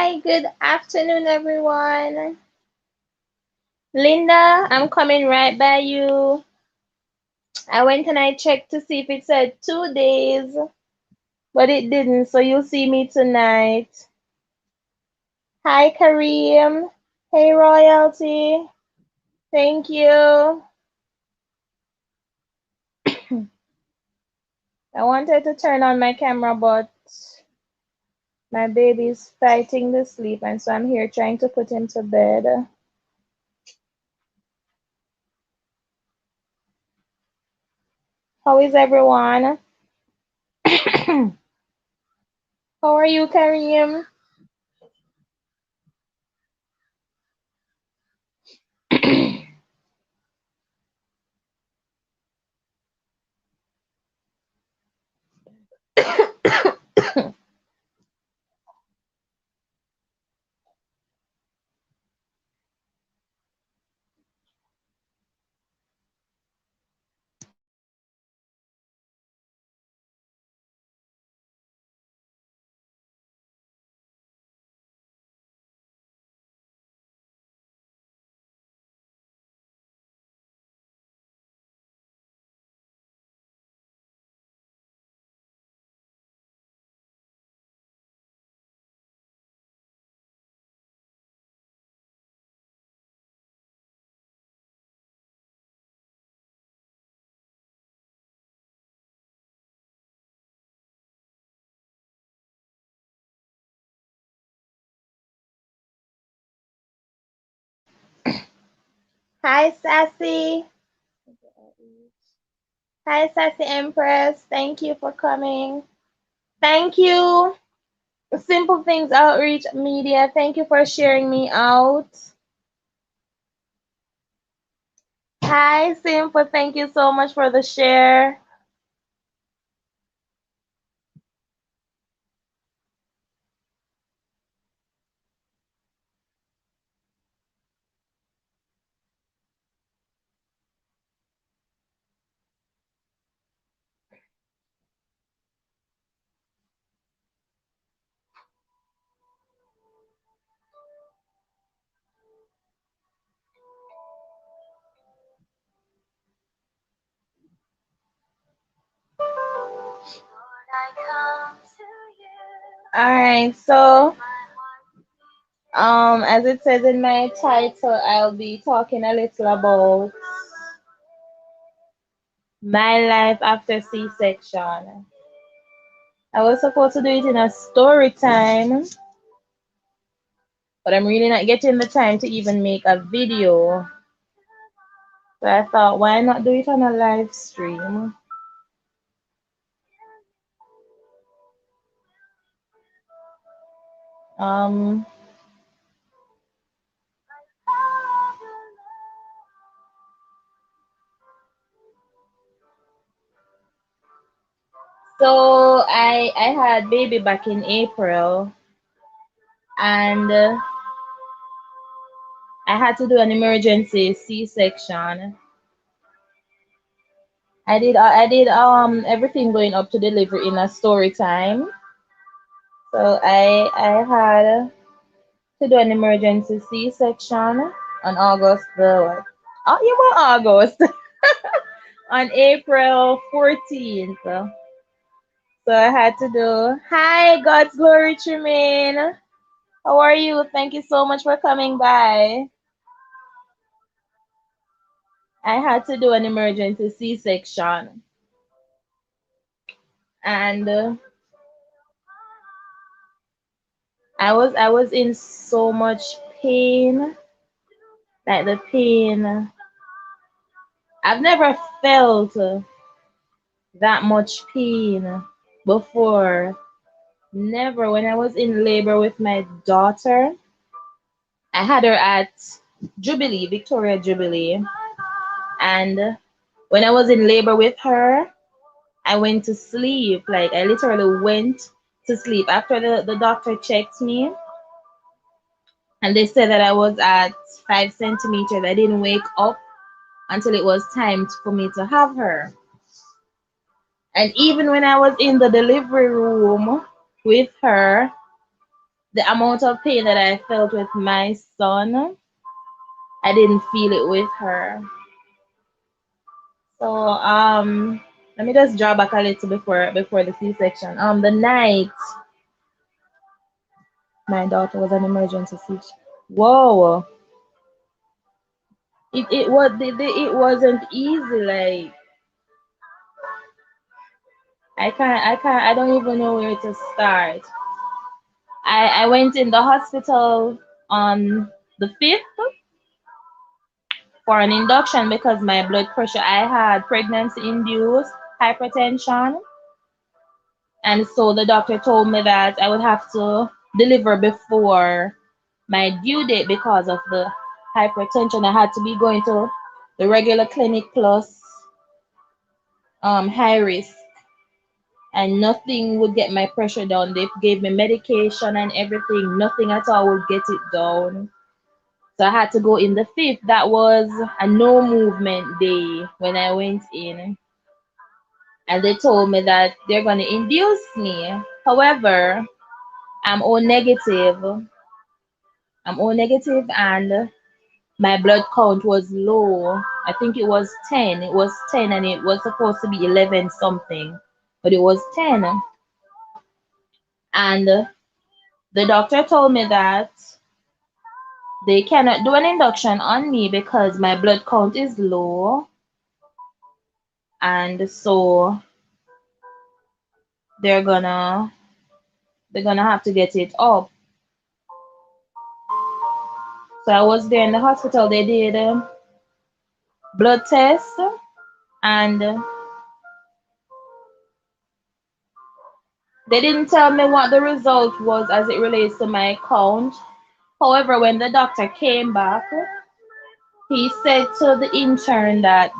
Hi, good afternoon, everyone. Linda, I'm coming right by you. I went and I checked to see if it said 2 days, but it didn't, so you'll see me tonight. Hi, Kareem. Hey, Royalty. Thank you. I wanted to turn on my camera, but my baby's fighting to sleep, and so I'm here trying to put him to bed. How is everyone? How are you, Kareem? Hi, Sassy. Hi, Sassy Empress. Thank you for coming. Thank you, Simple Things Outreach Media. Thank you for sharing me out. Hi, Simple. Thank you so much for the share. All right, so as it says in my title, I'll be talking a little about my life after C-section. I was supposed to do it in a story time, but I'm really not getting the time to even make a video. So I thought, why not do it on a live stream? Um, so I had baby back in April, and I had to do an emergency C-section. I did everything going up to delivery in a story time. So I had to do an emergency C-section on August the oh you were August on April 14th. So I had to do hi God's glory Tremaine. How are you? Thank you so much for coming by. I had to do an emergency C-section, and I was in so much pain, like the pain. I've never felt that much pain before. Never. When I was in labor with my daughter, I had her at Jubilee, Victoria Jubilee, and when I was in labor with her, I went to sleep. Like I literally went to sleep after the doctor checked me, and they said that I was at 5 centimeters. I didn't wake up until it was time for me to have her. And even when I was in the delivery room with her, The amount of pain that I felt with my son, I didn't feel it with her. So let me just draw back a little before the C-section. The night my daughter was an emergency C. Whoa, it wasn't easy. Like I don't even know where to start. I went in the hospital on the 5th for an induction because my blood pressure, I had pregnancy induced hypertension. And so the doctor told me that I would have to deliver before my due date because of the hypertension. I had to be going to the regular clinic plus high risk, and nothing would get my pressure down. They gave me medication and everything, nothing at all would get it down. So I had to go in the 5th. That was a no movement day when I went in. And they told me that they're going to induce me. However, I'm O negative. I'm O negative and my blood count was low. I think it was 10. It was 10 and it was supposed to be 11 something, but it was 10. And the doctor told me that they cannot do an induction on me because my blood count is low. And so they're gonna they're gonna have to get it up. So I was there in the hospital. They did blood test and they didn't tell me what the result was as it relates to my count. However, when the doctor came back, he said to the intern that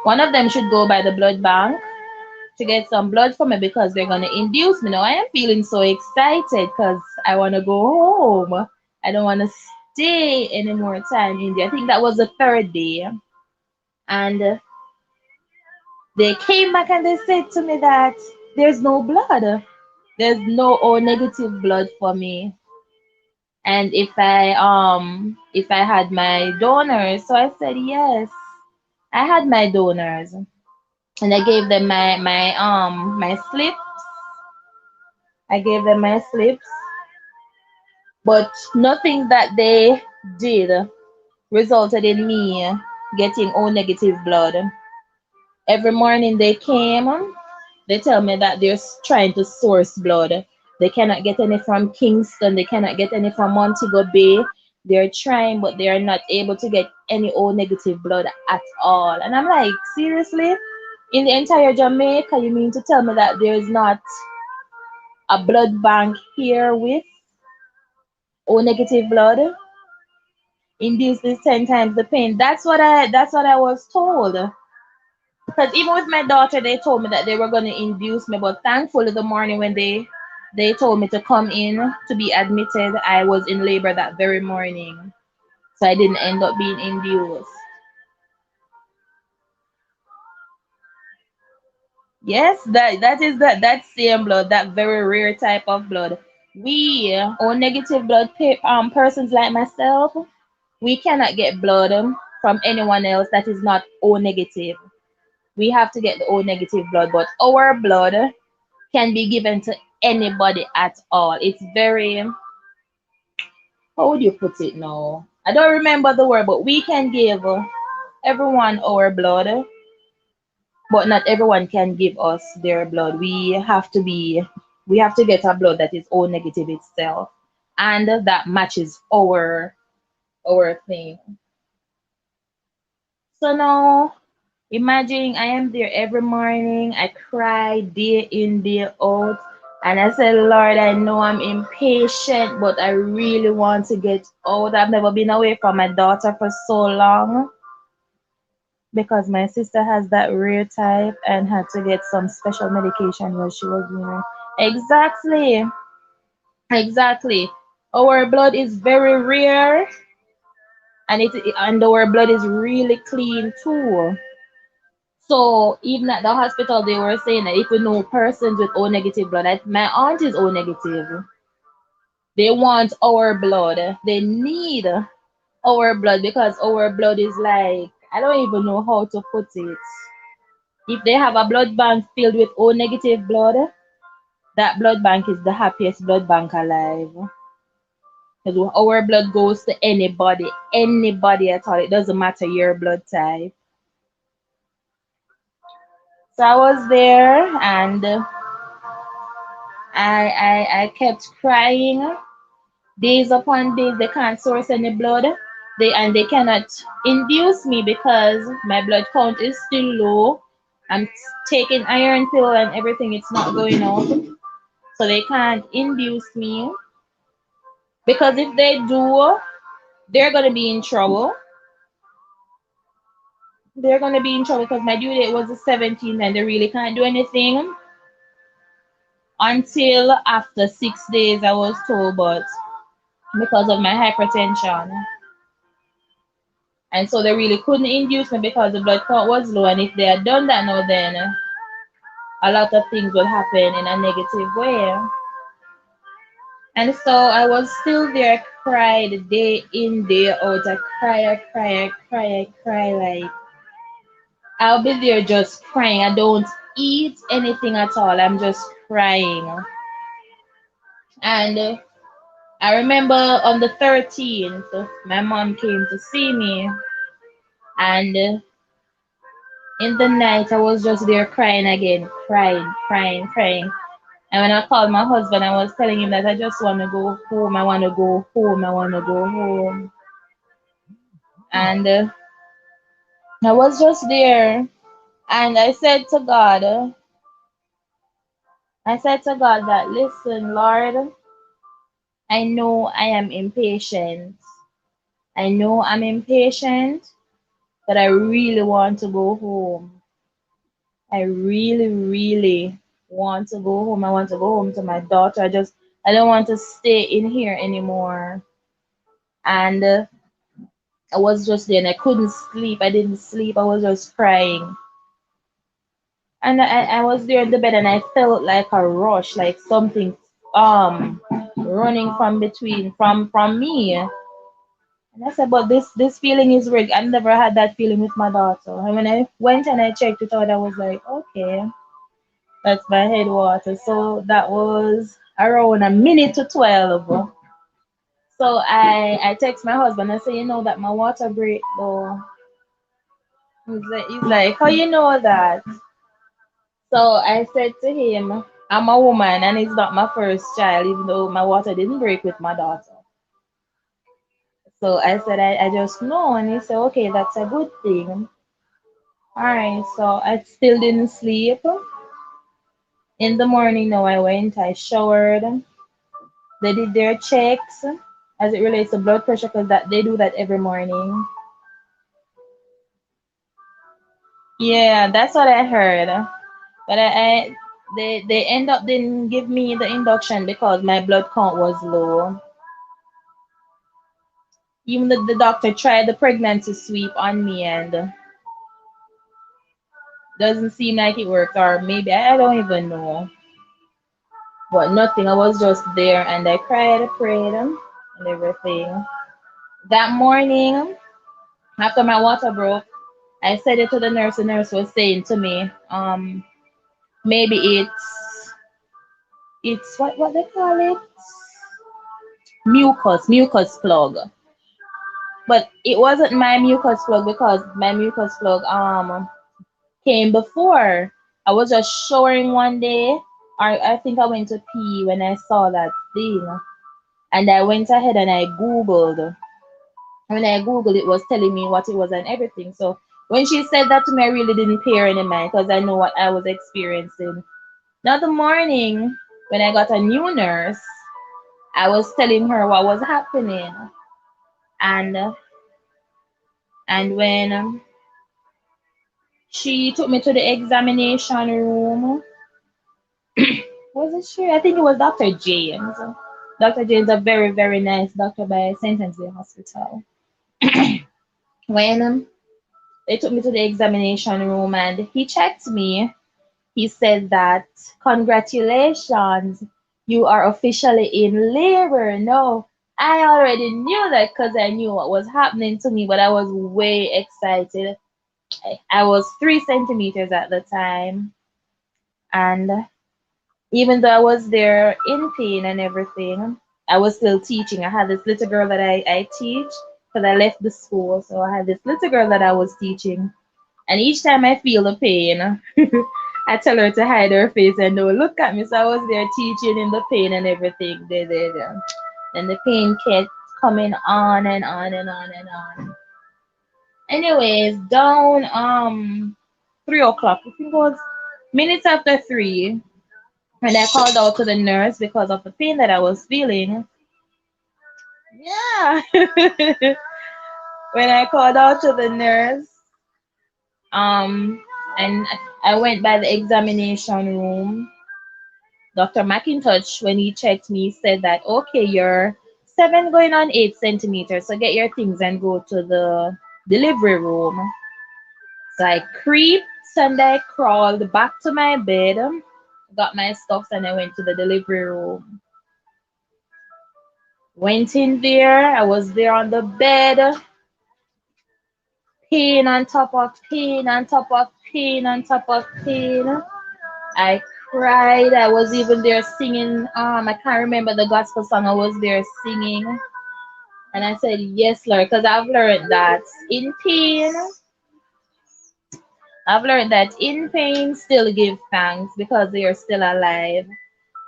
one of them should go by the blood bank to get some blood for me because they're gonna induce me. Now I am feeling so excited because I wanna go home. I don't wanna stay any more time in there. I think that was the third day. And they came back and they said to me that there's no blood. There's no O negative blood for me. And if I had my donors, so I said yes. I had my donors and I gave them my slip. I gave them my slips, but nothing that they did resulted in me getting O negative blood. Every morning they came, they tell me that they're trying to source blood. They cannot get any from Kingston, they cannot get any from Montego Bay. They're trying, but they are not able to get any O negative blood at all. And I'm like, seriously? In the entire Jamaica, you mean to tell me that there's not a blood bank here with O negative blood? Induces 10 times the pain. That's what I was told. Because even with my daughter, they told me that they were going to induce me, but thankfully, the morning when they told me to come in to be admitted, I was in labor that very morning, so I didn't end up being induced. Yes, that same blood, that very rare type of blood. We or negative blood persons like myself, we cannot get blood from anyone else that is not O negative. We have to get the O negative blood, but our blood can be given to anybody at all. It's very, how would you put it now? I don't remember the word, but we can give everyone our blood, but not everyone can give us their blood. We have to get a blood that is O negative itself and that matches our thing. So now imagine I am there every morning. I cry day in, day out. And I said, Lord, I know I'm impatient, but I really want to get out. I've never been away from my daughter for so long because my sister has that rare type and had to get some special medication while she was there. Exactly. Exactly. Our blood is very rare and our blood is really clean too. So even at the hospital, they were saying that if we know persons with O negative blood, my aunt is O negative. They want our blood. They need our blood because our blood is like, I don't even know how to put it. If they have a blood bank filled with O negative blood, that blood bank is the happiest blood bank alive. Because our blood goes to anybody, anybody at all. It doesn't matter your blood type. So I was there and I kept crying. Days upon days, they can't source any blood. They cannot induce me because my blood count is still low. I'm taking iron pill and everything. It's not going up, so they can't induce me. Because if they do, they're gonna be in trouble. They're gonna be in trouble because my due date was the 17th, and they really can't do anything until after 6 days. I was told, but because of my hypertension. And so they really couldn't induce me because the blood count was low. And if they had done that now, then a lot of things would happen in a negative way. And so I was still there, I cried day in, day out. I cry. Like, I'll be there just crying. I don't eat anything at all. I'm just crying. And I remember on the 13th, my mom came to see me. And in the night, I was just there crying again, crying. And when I called my husband, I was telling him that I just want to go home. I want to go home. I want to go home. And I was just there. And I said to God that, listen, Lord, I know I am impatient. I know I'm impatient, but I really want to go home. I really want to go home. I want to go home to my daughter. I don't want to stay in here anymore. And I was just there and I couldn't sleep. I didn't sleep. I was just crying. And I was there in the bed and I felt like a rush, like something running from between from me. And I said, but this feeling is weird. I never had that feeling with my daughter. And when I went and I checked it out, I was like, okay, that's my headwater. So that was around a minute to 12. So I text my husband. I say, you know that my water break though. He's like, how you know that? So I said to him, I'm a woman and it's not my first child, even though my water didn't break with my daughter. So I said, I just know. And he said, okay, that's a good thing. All right. So I still didn't sleep. In the morning, now I went, I showered. They did their checks as it relates to blood pressure because that they do that every morning. Yeah, that's what I heard. But they end up didn't give me the induction because my blood count was low. Even the doctor tried the pregnancy sweep on me and doesn't seem like it worked, or maybe I don't even know. But nothing. I was just there and I cried, I prayed, and everything. That morning, after my water broke, I said it to the nurse. The nurse was saying to me, maybe it's what they call it, mucus plug. But it wasn't my mucus plug because my mucus plug came before. I was just showering one day, or I think I went to pee when I saw that thing, and I went ahead and I googled. When I googled, it was telling me what it was and everything. So when she said that to me, I really didn't pay her any mind because I know what I was experiencing. Now the morning when I got a new nurse, I was telling her what was happening, and when she took me to the examination room, was it she? I think it was Dr. James. Dr. James, a very nice doctor by St. Anthony Hospital. When they took me to the examination room and he checked me, he said that congratulations, You are officially in labor. No, I already knew that because I knew what was happening to me, but I was way excited. I was 3 centimeters at the time, and even though I was there in pain and everything, I was still teaching. I had this little girl that I teach because I left the school. So I had this little girl that I was teaching. And each time I feel the pain, I tell her to hide her face and don't look at me. So I was there teaching in the pain and everything. And the pain kept coming on and on and on and on. Anyways, down 3 o'clock. I think it was minutes after 3 when I called out to the nurse because of the pain that I was feeling. Yeah. When I called out to the nurse, um, and I went by the examination room, Dr. McIntosh, when he checked me, said that, okay, you're 7 going on 8 centimeters, so get your things and go to the delivery room. So I creeped and I crawled back to my bed, got my stuffs, and I went to the delivery room. Went in there, I was there on the bed, pain on top of pain on top of pain on top of pain. I cried. I was even there singing. I can't remember the gospel song. I was there singing, and I said, "Yes, Lord," because I've learned that in pain, still give thanks because they are still alive.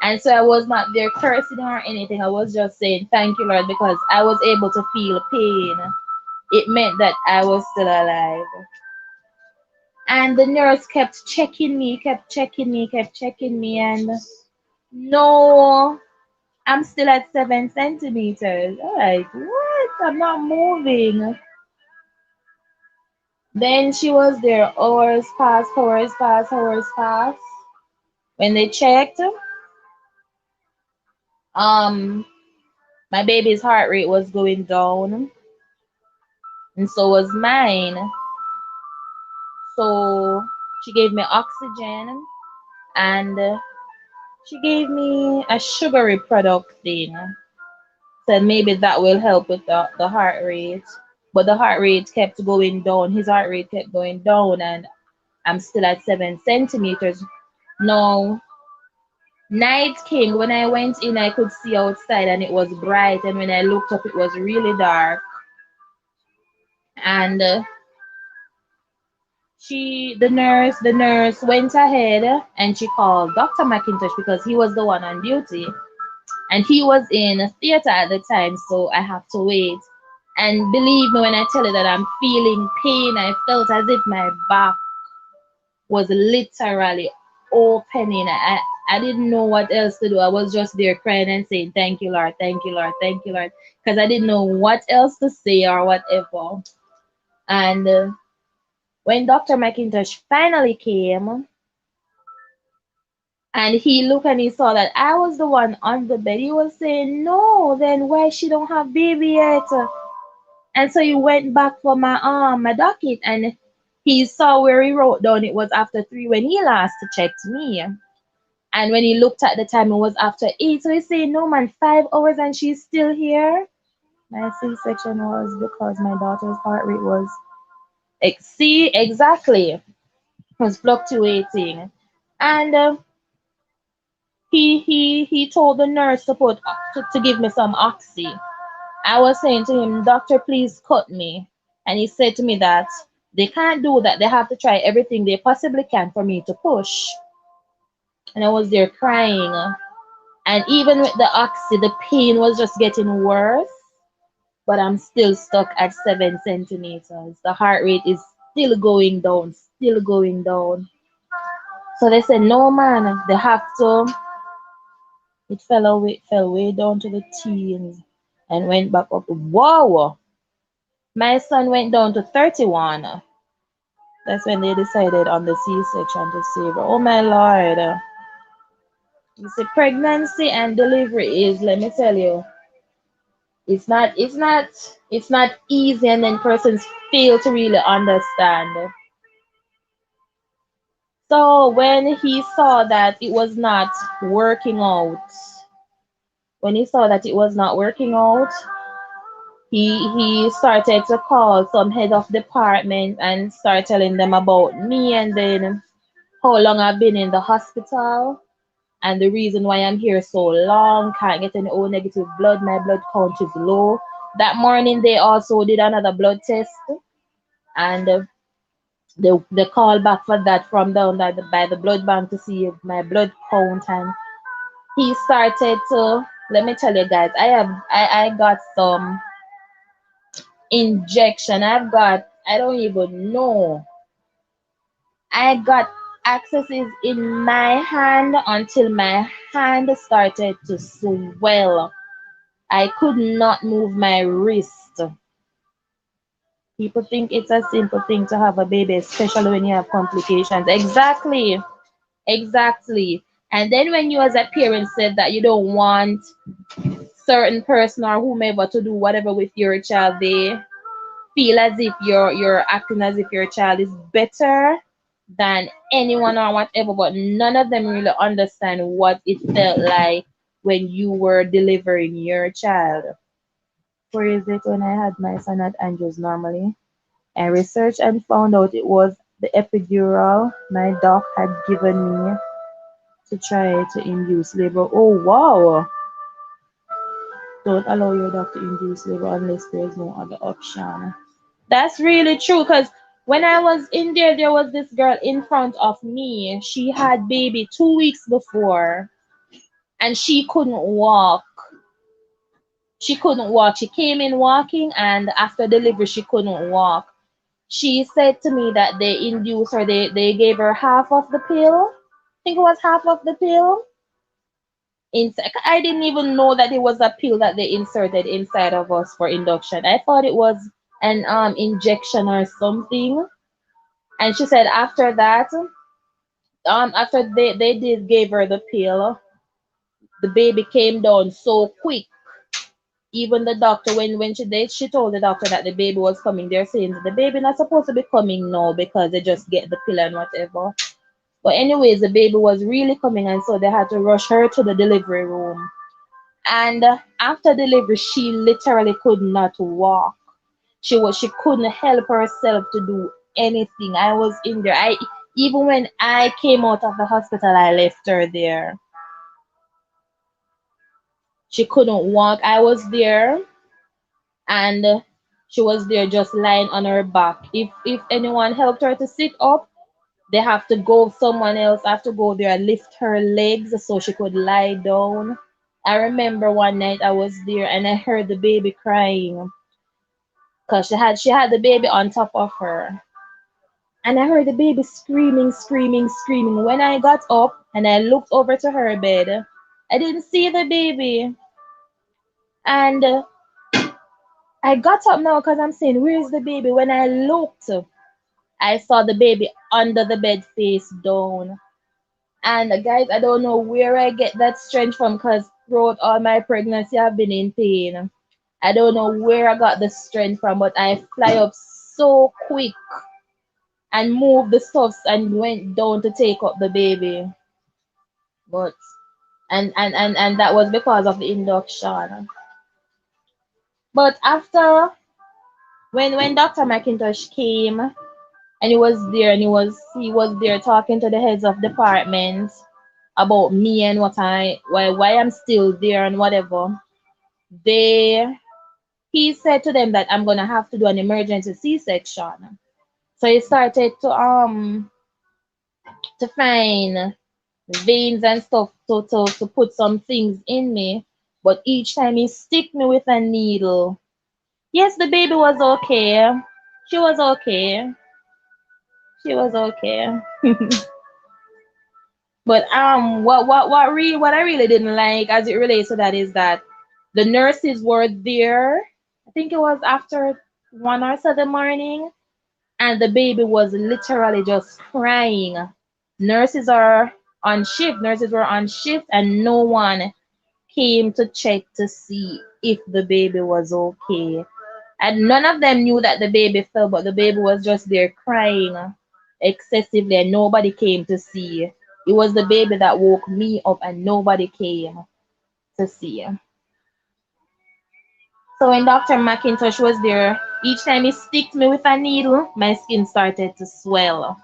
And so I was not there cursing or anything. I was just saying, "Thank you, Lord," because I was able to feel pain. It meant that I was still alive. And the nurse kept checking me, kept checking me, kept checking me, and no, I'm still at 7 centimeters. I'm like, what? I'm not moving. Then she was there, hours passed, hours passed, hours passed. When they checked, um, my baby's heart rate was going down, and so was mine. So she gave me oxygen, and she gave me a sugary product thing. Said maybe that will help with the heart rate. But the heart rate kept going down. His heart rate kept going down, and I'm still at 7 centimeters. Now, night came. When I went in, I could see outside and it was bright. And when I looked up, it was really dark. And the nurse went ahead and she called Dr. McIntosh because he was the one on duty. And he was in a theater at the time, so I have to wait. And believe me when I tell you that I'm feeling pain, I felt as if my back was literally opening. I didn't know what else to do. I was just there crying and saying, "Thank you, Lord, thank you, Lord, thank you, Lord," because I didn't know what else to say or whatever. And when Dr. McIntosh finally came, and he looked and he saw that I was the one on the bed. He was saying, "No, then why she don't have baby yet?" And so he went back for my docket and he saw where he wrote down it was after 3 when he last checked me. And when he looked at the time, it was after 8. So he's saying, "No man, 5 hours and she's still here." My C-section was because my daughter's heart rate was see exactly was fluctuating. And he told the nurse to give me some oxy. I was saying to him, "Doctor, please cut me." And he said to me that they can't do that. They have to try everything they possibly can for me to push. And I was there crying. And even with the oxy, the pain was just getting worse. But I'm still stuck at 7 centimeters. The heart rate is still going down, still going down. So they said, "No, man, they have to." It fell way down to the teens and went back up. Whoa! My son went down to 31. That's when they decided on the C-section to save her. Oh my Lord. You see, pregnancy and delivery is, let me tell you, it's not easy and then persons fail to really understand. So when he saw that it was not working out, when he saw that it was not working out, he started to call some head of department and start telling them about me, and then how long I've been in the hospital and the reason why I'm here so long, can't get any O negative blood, my blood count is low. That morning they also did another blood test, and they called back for that from down by the blood bank to see my blood count, and he started to, let me tell you guys, I got some injection. I don't even know. I got accesses in my hand until my hand started to swell. I could not move my wrist. People think it's a simple thing to have a baby, especially when you have complications. Exactly. Exactly. And then when you as a parent said that you don't want certain person or whomever to do whatever with your child, they feel as if you're acting as if your child is better than anyone or whatever, but none of them really understand what it felt like when you were delivering your child. Praise it, when I had my son at Andrews normally, I researched and found out it was the epidural my doc had given me to try to induce labor. Oh wow! Don't allow your doctor to induce labor unless there's no other option. That's really true, because when I was in there, there was this girl in front of me. She had baby 2 weeks before, and she couldn't walk. She couldn't walk. She came in walking, and after delivery, she couldn't walk. She said to me that they induced her, they gave her half of the pill. I think it was half of the pill. I didn't even know that it was a pill that they inserted inside of us for induction. I thought it was an injection or something. And she said after that, after they did gave her the pill, the baby came down so quick. Even the doctor, she told the doctor that the baby was coming, they're saying that the baby not supposed to be coming now because they just get the pill and whatever. But anyways, the baby was really coming, and so they had to rush her to the delivery room. And after delivery, she literally could not walk. She couldn't help herself to do anything. I was in there. I Even when I came out of the hospital, I left her there. She couldn't walk. I was there, and she was there just lying on her back. If anyone helped her to sit up, they have to go, someone else have to go there and lift her legs so she could lie down. I remember one night I was there and I heard the baby crying because she had the baby on top of her. And I heard the baby screaming, screaming, screaming. When I got up and I looked over to her bed, I didn't see the baby. And I got up now because I'm saying, where's the baby? When I looked, I saw the baby under the bed face down. And guys, I don't know where I get that strength from because throughout all my pregnancy, I've been in pain. I don't know where I got the strength from, but I fly up so quick and moved the stuffs and went down to take up the baby. But and that was because of the induction. But after, when Dr. McIntosh came and he was there, and he was there talking to the heads of departments about me and why I'm still there and whatever. They He said to them that I'm gonna have to do an emergency C-section. So he started to find veins and stuff to put some things in me. But each time he stick me with a needle. Yes, the baby was okay. She was okay. She was okay. But what I really didn't like as it relates to that is that the nurses were there. I think it was after 1 or so in the morning, and the baby was literally just crying. Nurses are on shift. Nurses were on shift, and no one came to check to see if the baby was okay. And none of them knew that the baby fell, but the baby was just there crying excessively, and nobody came to see. It was the baby that woke me up, and nobody came to see. So when Dr. McIntosh was there, each time he sticked me with a needle, my skin started to swell.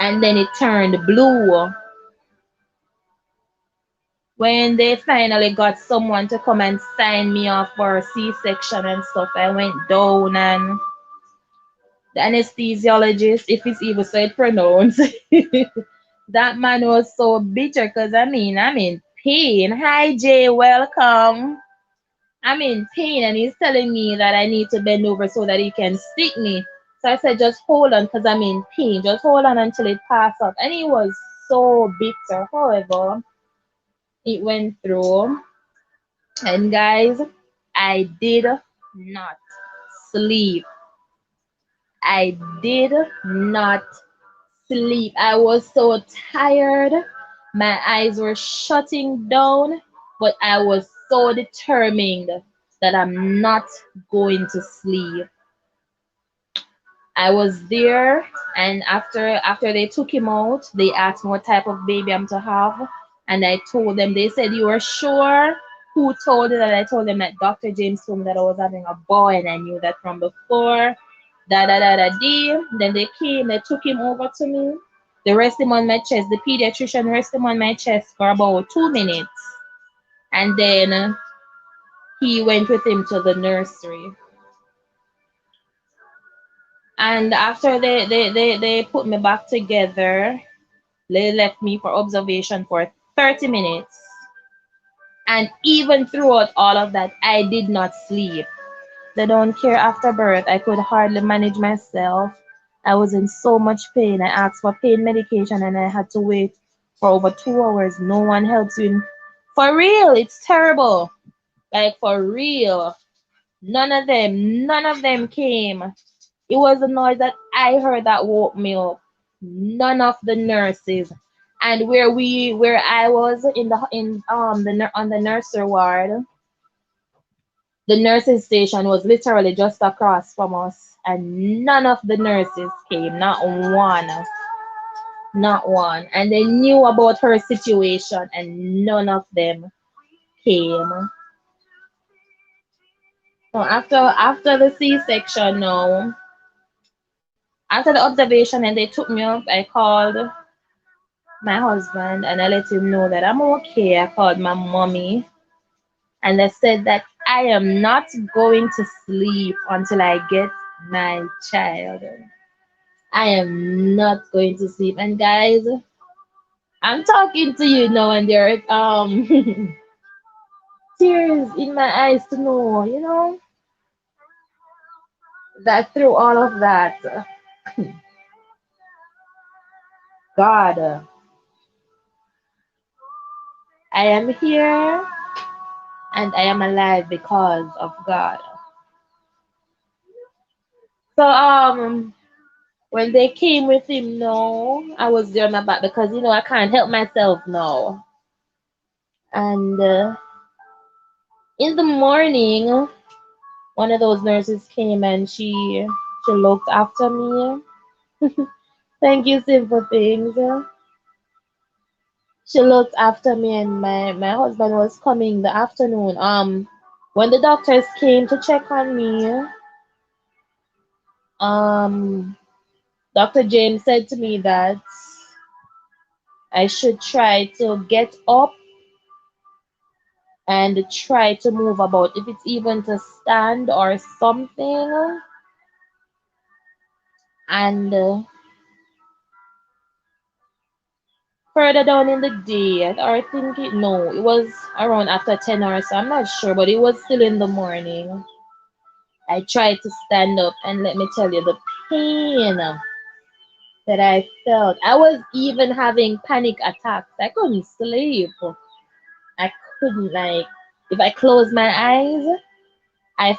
And then it turned blue. When they finally got someone to come and sign me off for a C-section and stuff, I went down and the anesthesiologist, if it's even so it pronounced, that man was so bitter because I'm in pain. Hi Jay, welcome. I'm in pain and he's telling me that I need to bend over so that he can stick me. So I said, just hold on because I'm in pain. Just hold on until it passes up. And he was so bitter. However, it went through. And guys, I did not sleep. I did not sleep. I was so tired. My eyes were shutting down, but I was so determined that I'm not going to sleep. I was there, and after they took him out, they asked me what type of baby I'm to have, and I told them. They said, "You are sure?" Who told you that? I told them that Dr. James told me that I was having a boy, and I knew that from before. Da da da da dee. Then they came, they took him over to me. They rest him on my chest. The pediatrician rest him on my chest for about 2 minutes, and then he went with him to the nursery. And after they put me back together, they left me for observation for 30 minutes. And even throughout all of that, I did not sleep. They don't care after birth. I could hardly manage myself. I was in so much pain. I asked for pain medication and I had to wait for over 2 hours. No one helps you. For real, it's terrible. Like for real. None of them came. It was the noise that I heard that woke me up. None of the nurses. And where I was on the nursery ward, the nursing station was literally just across from us, and none of the nurses came, not one, not one. And they knew about her situation, and none of them came. So after the C-section now, after the observation and they took me up, I called my husband and I let him know that I'm okay. I called my mommy and I said that I am not going to sleep until I get my child. I am not going to sleep. And guys, I'm talking to you now and there are tears in my eyes to know, that through all of that, God, I am here and I am alive because of God. So when they came with him now, I was there on my back because I can't help myself now. And in the morning, one of those nurses came and she looked after me. Thank you, Simple Things. She looked after me, and my husband was coming the afternoon. When the doctors came to check on me, um, Dr. James said to me that I should try to get up and try to move about, if it's even to stand or something. And further down in the day, or I think no, it was around after 10 hours, so I'm not sure, but it was still in the morning. I tried to stand up, and let me tell you, the pain that I felt. I was even having panic attacks. I couldn't sleep. I couldn't, like, if I closed my eyes, I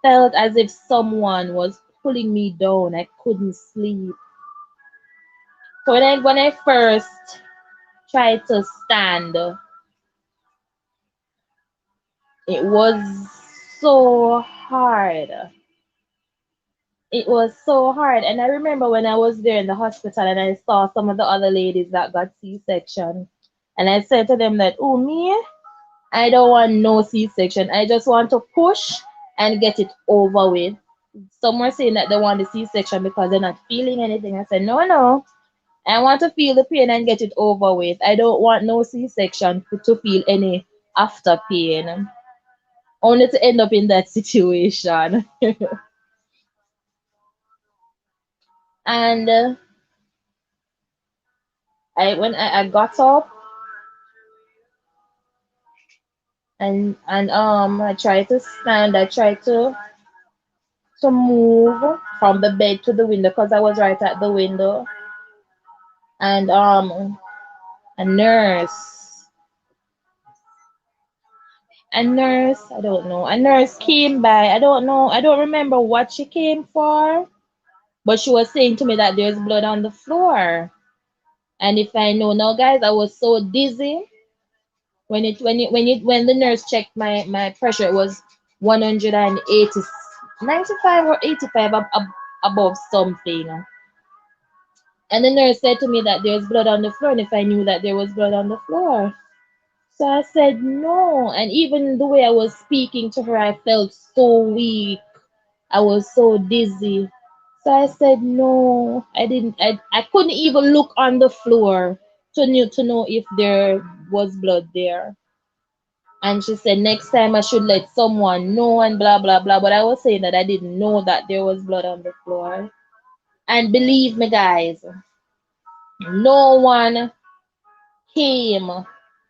felt as if someone was pulling me down. I couldn't sleep. So when I first tried to stand, it was so hard. It was so hard. And I remember when I was there in the hospital and I saw some of the other ladies that got C-section. And I said to them that, oh, me? I don't want no C-section. I just want to push and get it over with. Some are saying that they want the C-section because they're not feeling anything. I said, no, no. I want to feel the pain and get it over with. I don't want no C-section to feel any after pain. Only to end up in that situation. And I got up and I tried to stand. I tried to move from the bed to the window because I was right at the window. And a nurse, I don't know, a nurse came by. I don't know, I don't remember what she came for, but she was saying to me that there's blood on the floor. And if I know now, guys, I was so dizzy when the nurse checked my pressure. It was 180, 95 or 85 above something. And the nurse said to me that there's blood on the floor, and if I knew that there was blood on the floor. So I said no. And even the way I was speaking to her, I felt so weak. I was so dizzy. So I said no. I couldn't even look on the floor to know if there was blood there. And she said next time I should let someone know and blah blah blah. But I was saying that I didn't know that there was blood on the floor. And believe me, guys, no one came.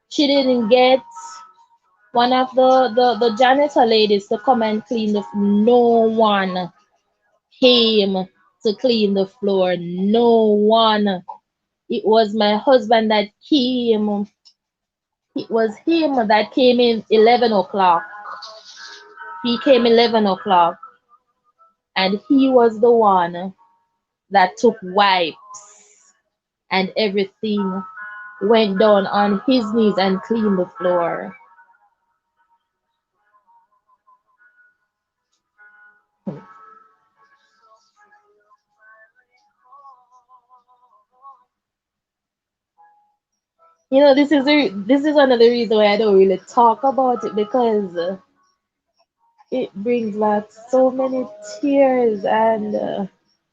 She didn't get one of the janitor ladies to come and clean the no one came to clean the floor. No one. It was my husband that came. It was him that came in 11 o'clock. He came 11 o'clock, and he was the one that took wipes and everything, went down on his knees and cleaned the floor. This is another reason why I don't really talk about it, because it brings back so many tears, and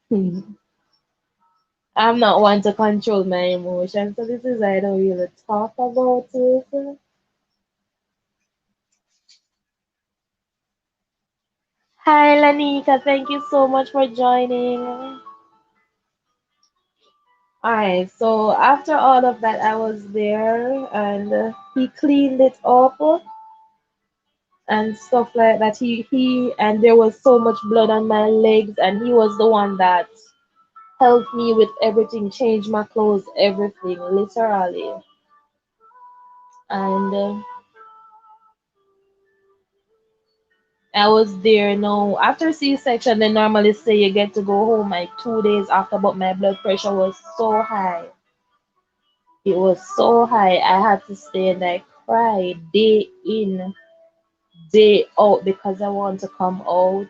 hmm, I'm not one to control my emotions, so this is why I don't really talk about it. Hi Lanika, thank you so much for joining. Alright, so after all of that, I was there, and he cleaned it up and stuff like that. He and there was so much blood on my legs, and he was the one that helped me with everything, change my clothes, everything, literally. And I was there. No, after C-section, they normally say you get to go home like 2 days after, but my blood pressure was so high. It was so high. I had to stay and I cried day in, day out because I want to come out.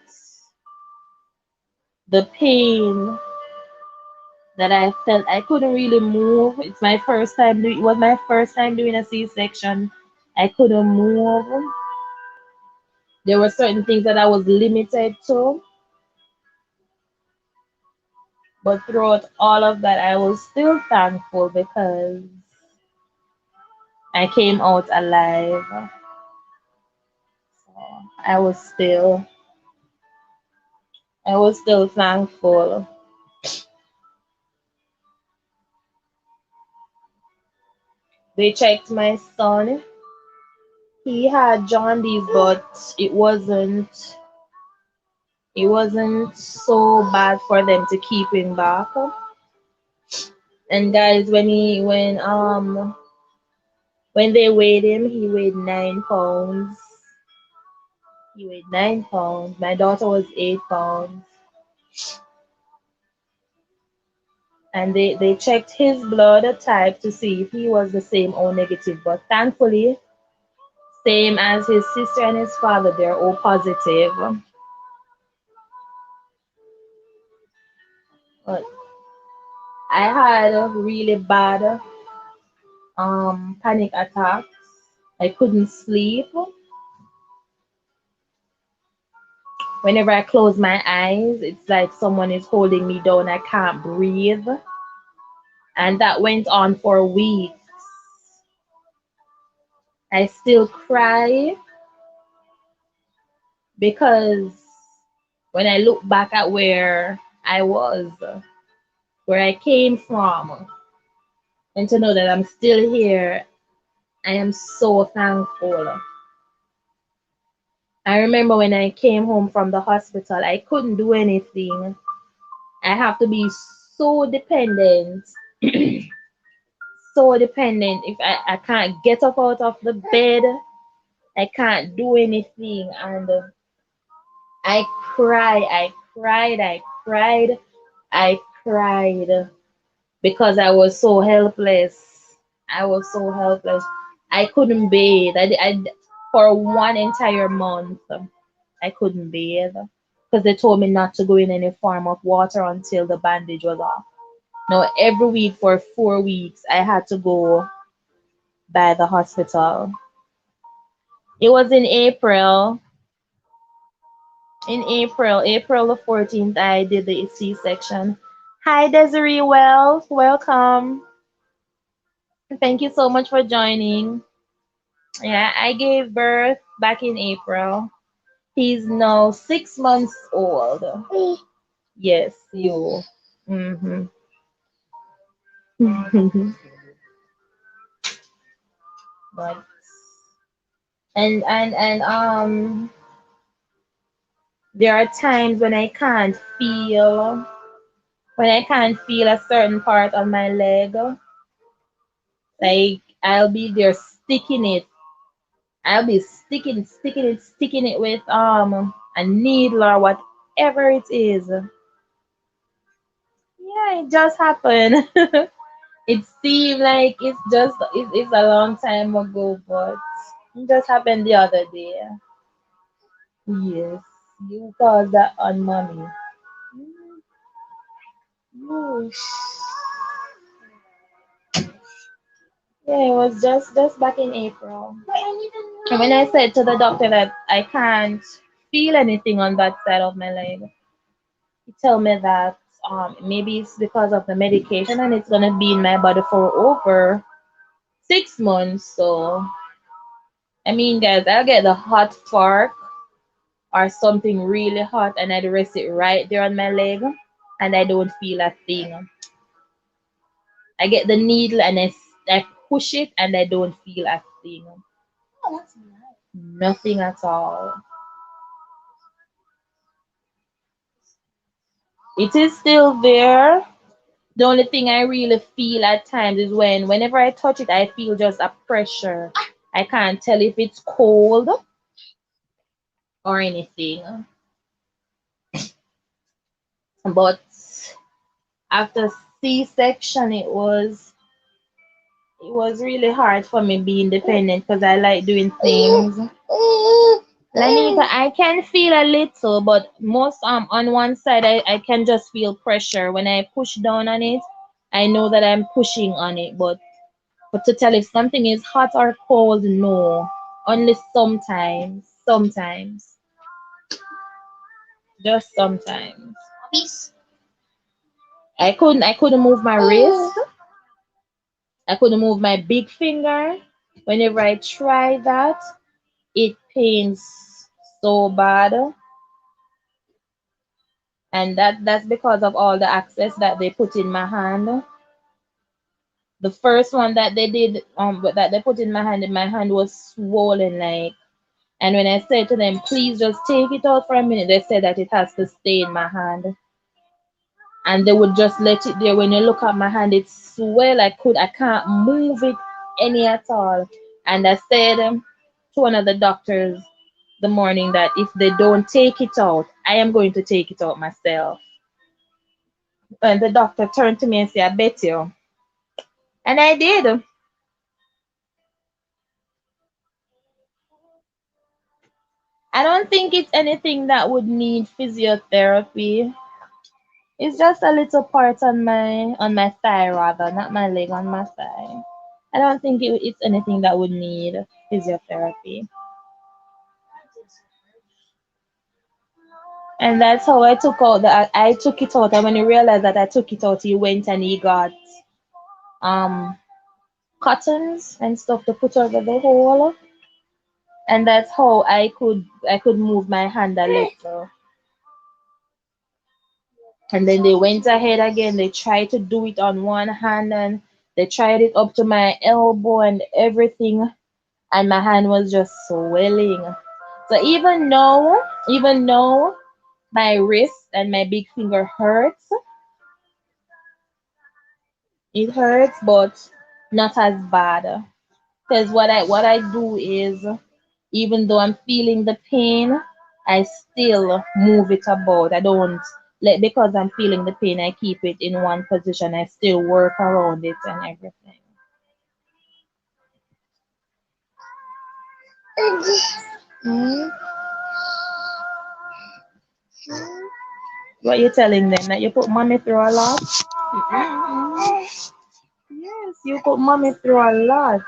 The pain that I felt, I couldn't really move. It was my first time doing a C-section. I couldn't move. There were certain things that I was limited to, but throughout all of that, I was still thankful because I came out alive. So I was still, I was still thankful. They checked my son. He had jaundice, but it wasn't so bad for them to keep him back. And guys, when they weighed him, he weighed 9 pounds. He weighed 9 pounds. My daughter was 8 pounds. And they checked his blood type to see if he was the same O negative. But thankfully, same as his sister and his father, they're O positive. But I had a really bad panic attacks. I couldn't sleep. Whenever I close my eyes, it's like someone is holding me down. I can't breathe. And that went on for weeks. I still cry because when I look back at where I was, where I came from, and to know that I'm still here, I am so thankful. I remember when I came home from the hospital, I couldn't do anything. I have to be so dependent, so dependent. If I can't get up out of the bed, I can't do anything. And I cried, I cried because I was so helpless. I was so helpless. I couldn't bathe. For 1 entire month, I couldn't bathe because they told me not to go in any form of water until the bandage was off. Now, every week for 4 weeks, I had to go by the hospital. It was in April. In April the 14th, I did the C-section. Hi, Desiree Wells. Welcome. Thank you so much for joining. Yeah, I gave birth back in April. He's now 6 months old. Yes, you. Mm-hmm. But and there are times when I can't feel a certain part on my leg. Like I'll be there sticking it. I'll be sticking it with a needle or whatever it is. Yeah, it just happened. It seemed like it's a long time ago, but it just happened the other day. Yes, you caused that on mommy. Mm. Yeah, it was just back in April. And when I said to the doctor that I can't feel anything on that side of my leg, he told me that maybe it's because of the medication and it's gonna be in my body for over 6 months. So I mean, guys, I'll get the hot fork or something really hot and I'd rest it right there on my leg and I don't feel a thing. I get the needle and I push it and I don't feel a thing. Oh, that's nice. Nothing at all. It is still there. The only thing I really feel at times is whenever I touch it, I feel just a pressure. I can't tell if it's cold or anything. But after C-section, it was really hard for me being independent because I like doing things. Lanika, I can feel a little, but most on one side I can just feel pressure. When I push down on it, I know that I'm pushing on it, but to tell if something is hot or cold, no. Only sometimes. Sometimes. Just sometimes. I couldn't move my wrist. I couldn't move my big finger. Whenever I try that, it pains so bad. And that's because of all the access that they put in my hand. The first one that they did, that they put in my hand was swollen like. And when I said to them, please just take it out for a minute, they said that it has to stay in my hand. And they would just let it there. When you look at my hand, it's swell. I can't move it any at all. And I said to one of the doctors the morning that if they don't take it out, I am going to take it out myself. And the doctor turned to me and said, I bet you. And I did. I don't think it's anything that would need physiotherapy. It's just a little part on my thigh rather, not my leg, on my thigh. I don't think it's anything that would need physiotherapy. And that's how I took out the I took it out. And when he realized that I took it out, he went and he got um cottons and stuff to put over the hole. And that's how I could move my hand a little. And then they went ahead again. They tried to do it on one hand and they tried it up to my elbow and everything. And my hand was just swelling. So even though my wrist and my big finger hurts, it hurts, but not as bad. Because what I do is, even though I'm feeling the pain, I still move it about. I don't let because I'm feeling the pain, I keep it in one position. I still work around it and everything. Mm. What you telling them that you put mommy through a lot? Mm-mm. Yes, you put mommy through a lot.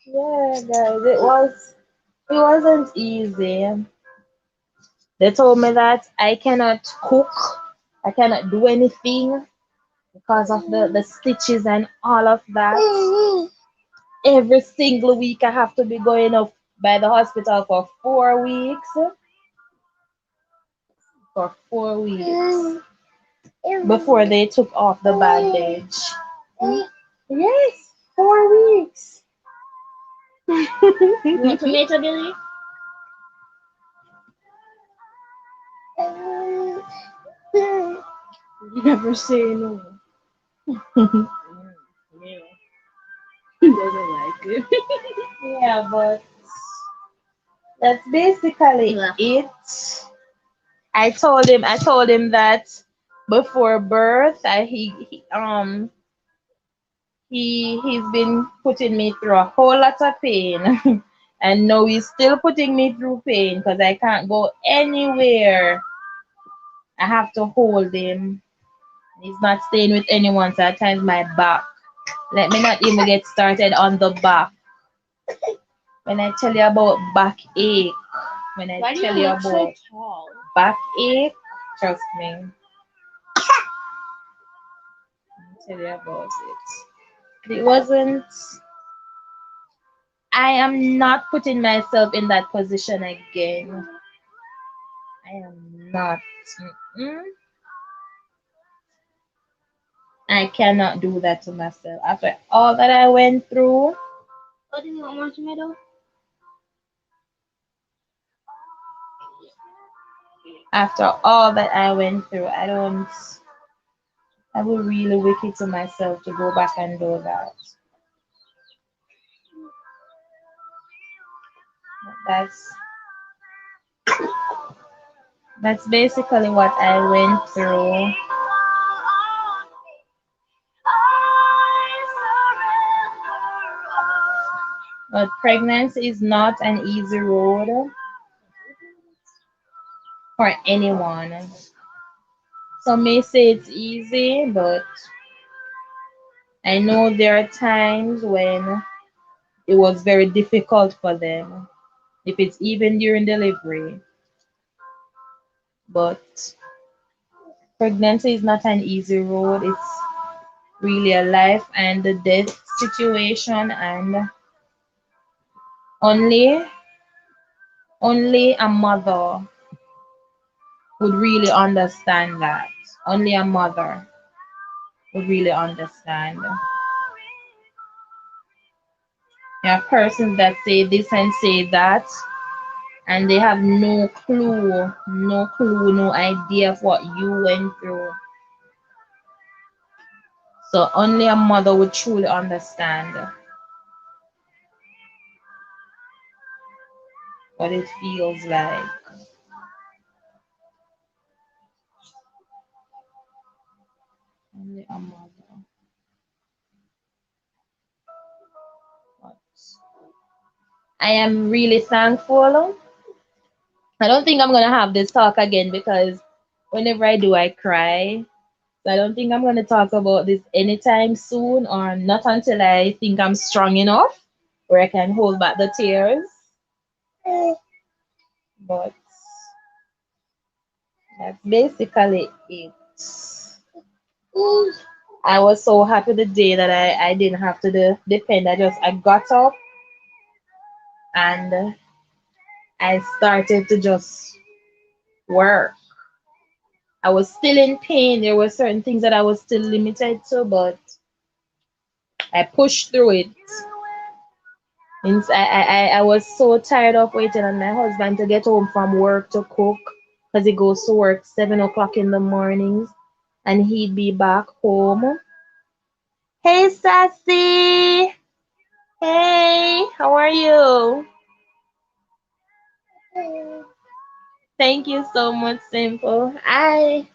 Yeah, guys, it wasn't easy. They told me that I cannot cook, I cannot do anything because of the stitches and all of that. Every single week I have to be going up by the hospital for 4 weeks. For 4 weeks before they took off the bandage. Yes, 4 weeks. You want tomato, Billy? You never say no. Yeah. He doesn't like it. Yeah, but that's basically Yeah. it. I told him that before birth, he's been putting me through a whole lot of pain, and now he's still putting me through pain because I can't go anywhere. I have to hold him. He's not staying with anyone, so at times my back. Let me not even get started on the back. When I tell you about backache, when I Why do tell you you look so about tall? backache, trust me, I'll tell you about it. It wasn't, I am not putting myself in that position again. I am not. Mm-mm. I cannot do that to myself. After all that I went through, Oh, do you want more tomato? after all that I went through, I will really wicked to myself to go back and do that. That's that's basically what I went through. But pregnancy is not an easy road for anyone. Some may say it's easy, but I know there are times when it was very difficult for them, if it's even during delivery. But pregnancy is not an easy road. It's really a life and the death situation, and only only a mother would really understand that. Only a mother would really understand. There are persons that say this and say that, and they have no idea of what you went through. So only a mother would truly understand what it feels like. Only a mother. But I am really thankful. I don't think I'm gonna have this talk again because Whenever I do, I cry. So I don't think I'm going to talk about this anytime soon, or not until I think I'm strong enough where I can hold back the tears. But that's basically it. I was so happy the day that I didn't have to depend. I got up and I started to just work. I was still in pain. There were certain things that I was still limited to, but I pushed through it. And I was so tired of waiting on my husband to get home from work to cook because he goes to work 7 o'clock in the mornings and he'd be back home. Hey, Sassy. Hey, how are you? Thank you so much, Simple. I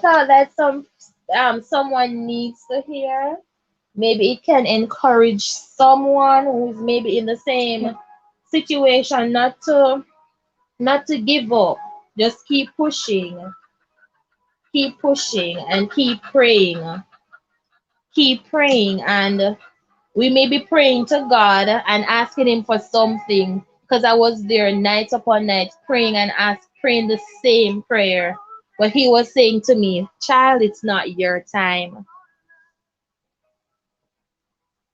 thought that someone needs to hear. Maybe it can encourage someone who's maybe in the same situation not to give up. Just keep pushing, and keep praying. Keep praying, and we may be praying to God and asking Him for something. Because I was there night upon night praying and praying the same prayer. But He was saying to me, "Child, it's not your time."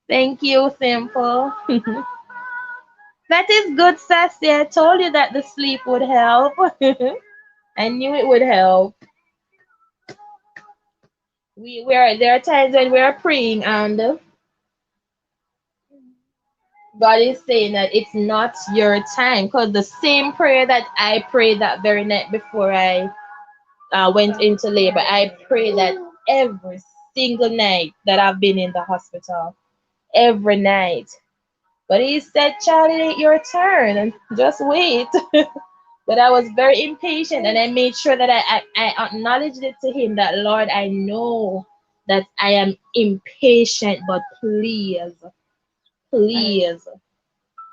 Thank you, Simple. That is good, Sassy. I told you that the sleep would help. I knew it would help. There are times when we are praying and God is saying that it's not your time. Because the same prayer that I prayed that very night before I went into labor, I pray that every single night that I've been in the hospital, every night. But He said, "Child, it ain't your turn. Just wait." But I was very impatient and I made sure that I acknowledged it to Him that, "Lord, I know that I am impatient, but please, please."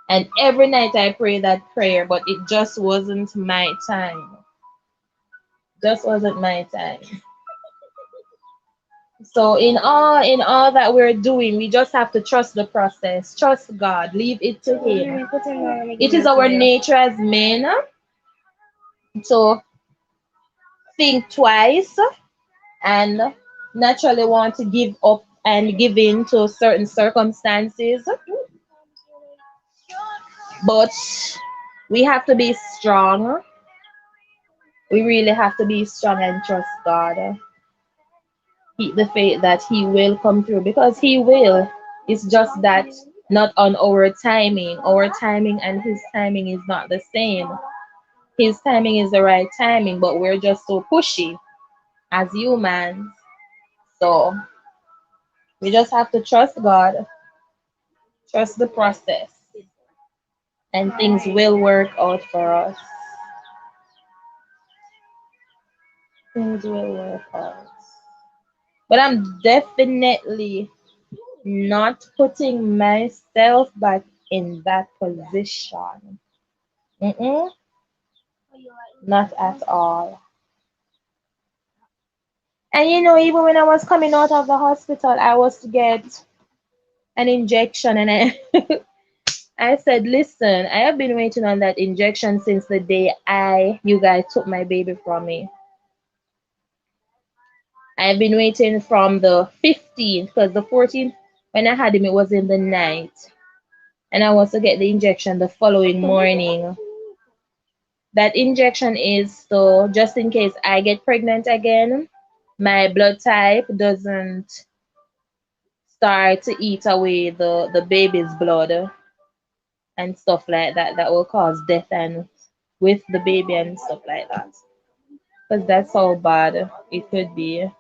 And every night I pray that prayer, but it just wasn't my time. Just wasn't my time. So in all that we're doing, we just have to trust the process. Trust God. Leave it to Him. It is our nature as men to think twice and naturally want to give up and give in to certain circumstances. But we have to be strong. We really have to be strong and trust God. Keep the faith that He will come through, because He will. It's just that not on our timing. Our timing and His timing is not the same. His timing is the right timing, but we're just so pushy as humans. So we just have to trust God, trust the process, and things will work out for us. Things will work out. But I'm definitely not putting myself back in that position. Mm-mm, not at all. And even when I was coming out of the hospital, I was to get an injection, and I said, "Listen, I have been waiting on that injection since the day you guys took my baby from me. I've been waiting from the 15th, because the 14th, when I had him, it was in the night. And I was to get the injection the following morning. That injection is so just in case I get pregnant again, my blood type doesn't start to eat away the baby's blood and stuff like that. That will cause death and with the baby and stuff like that. Because that's how bad it could be.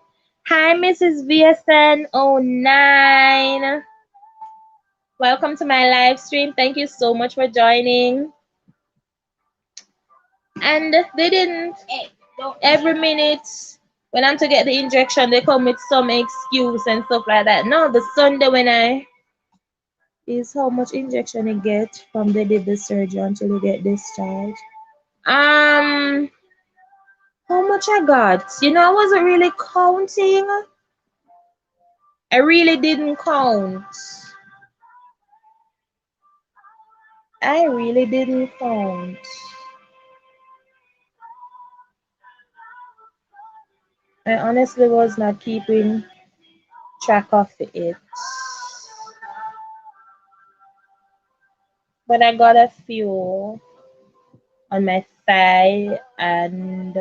Hi, Mrs. VSN09. Welcome to my live stream. Thank you so much for joining. And they didn't. Every minute when I'm to get the injection, they come with some excuse and stuff like that. No, the Sunday when I is how much injection you get from they did the surgery until you get discharged. Um, How much I got? You know, I wasn't really counting. I really didn't count. I really didn't count. I honestly was not keeping track of it. But I got a few on my thigh and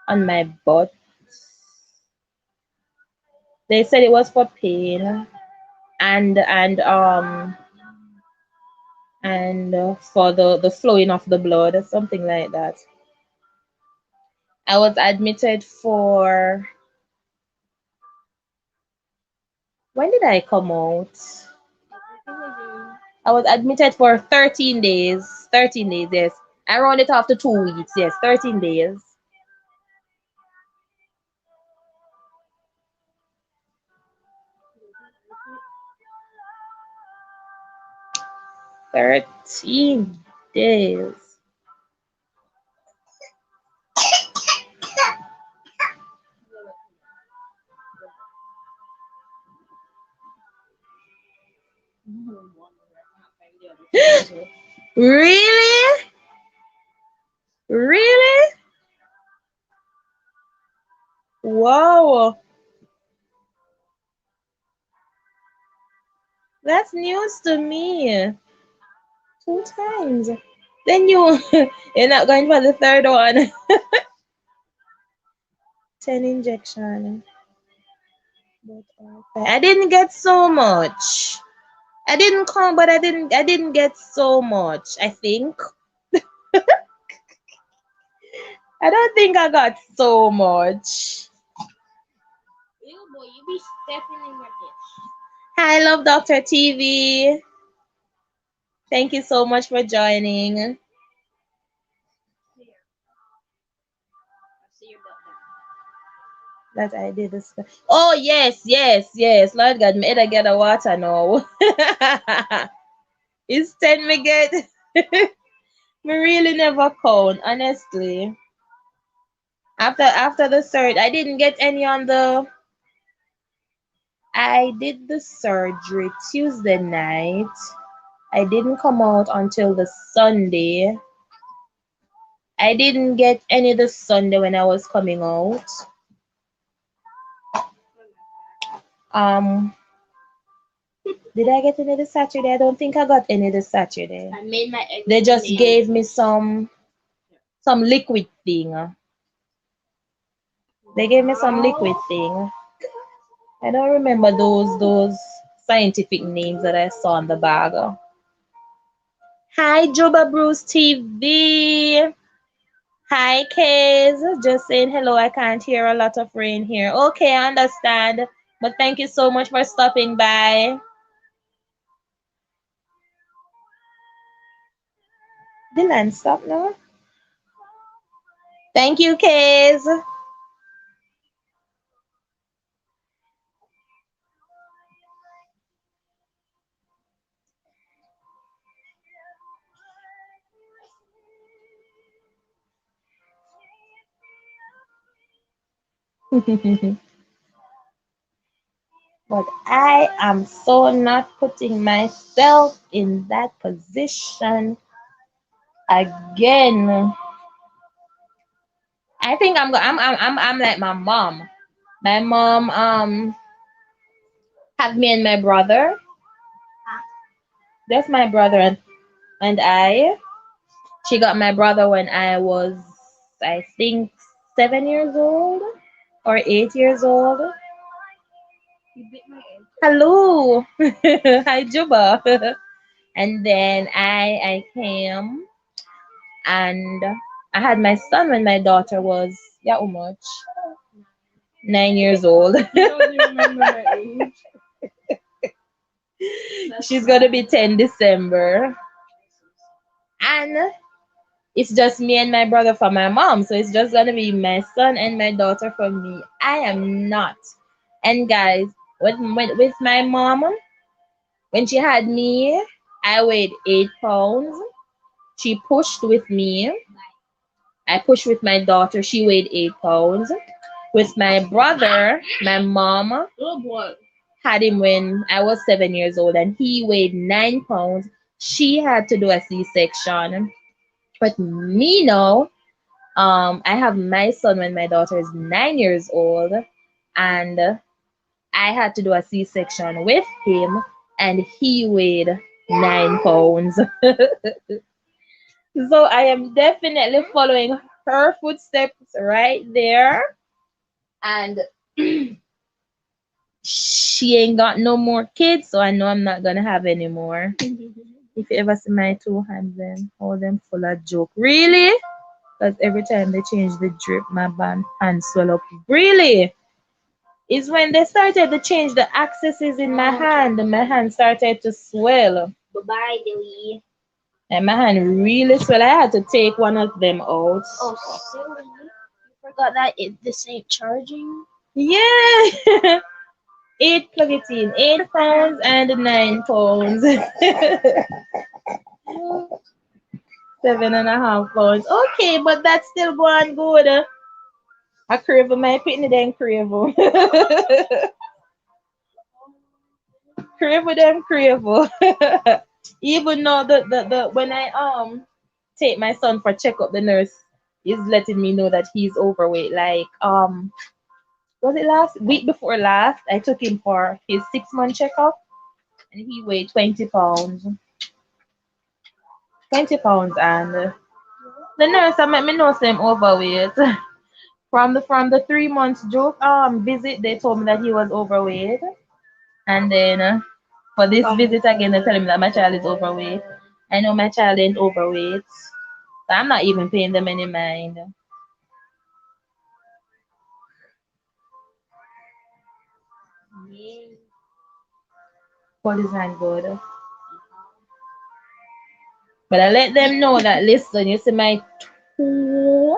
on my butt. They said it was for pain and for the flowing of the blood or something like that. I was admitted for when did I come out? I was admitted for 13 days. 13 days, yes. I rounded it off to 2 weeks, yes, 13 days. 13 days. Really? Really? Wow. That's news to me. 2 times. Then you're not going for the third one. 10 injection. But I didn't get so much. I didn't come, but I didn't get so much, I think. I don't think I got so much. Ew, boy, you be stepping in my dish. Hi, Love Doctor TV. Thank you so much for joining. Here. I see your butt now. That I did this. Oh yes, yes, yes. Lord God, me I get a water now. It's 10 me get. Me really never count, honestly. After the third, I didn't get any on the. I did the surgery Tuesday night. I didn't come out until the Sunday. I didn't get any the Sunday when I was coming out. Um, did I get any the Saturday? I don't think I got any the Saturday. I made my egg. They just gave me some liquid thing. They gave me some liquid thing. I don't remember those scientific names that I saw on the bag. Hi, Juba Bruce TV. Hi, Kays. Just saying hello. I can't hear a lot of rain here. Okay, I understand. But thank you so much for stopping by. Dylan, stop now. Thank you, Kays. But I am so not putting myself in that position again. I think I'm like my mom. My mom have me and my brother. That's my brother and I. She got my brother when I was, I think, 7 years old or 8 years old. You bit my egg. Hello. Hi, Juba. And then I came and I had my son when my daughter was, yeah, how much? 9 years old. You don't even remember my age. She's gonna be 10 December. And it's just me and my brother for my mom. So it's just gonna be my son and my daughter for me. I am not. And guys, with my mom, when she had me, I weighed 8 pounds. She pushed with me I pushed with my daughter. She weighed 8 pounds. With my brother, my mom Oh boy. had him when I was 7 years old, and he weighed 9 pounds. She had to do a C-section. But me now, I have my son when my daughter is 9 years old, and I had to do a C-section with him, and he weighed 9 pounds. So I am definitely following her footsteps right there. And she ain't got no more kids, so I know I'm not gonna have any more. If you ever see my two hands, then all them full of joke. Really? Because every time they change the drip, my hand swell up. Really? It's when they started to change the axes in my hand started to swell. Bye bye, Dilly. And my hand really swell. I had to take one of them out. Oh, silly. You forgot that this ain't charging. Yeah. Eight plug it in. 8 pounds and 9 pounds. 7.5 pounds. Okay, but that's still going good. I crave my pitney then crave. Crave them crave. Even though the when I take my son for checkup, the nurse is letting me know that he's overweight. Like was it last week before last? I took him for his 6 month checkup, and he weighed 20 pounds. 20 pounds, and the nurse I met me know him overweight. From the 3 months joke visit, they told me that he was overweight, and then for this visit again, they tell me that my child is overweight. I know my child ain't overweight, so I'm not even paying them any mind. Yeah. What is not good? But I let them know that listen, you see my two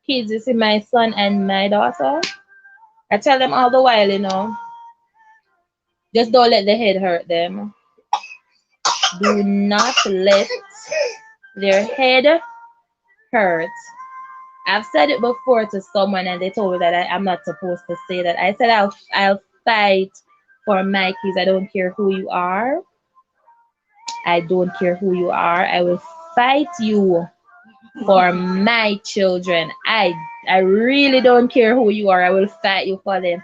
kids, you see my son and my daughter. I tell them all the while, just don't let the head hurt them. Do not let their head hurt. I've said it before to someone, and they told me that I'm not supposed to say that. I said I'll fight for my kids. I don't care who you are. I don't care who you are. I will fight you for my children. I really don't care who you are. I will fight you for them.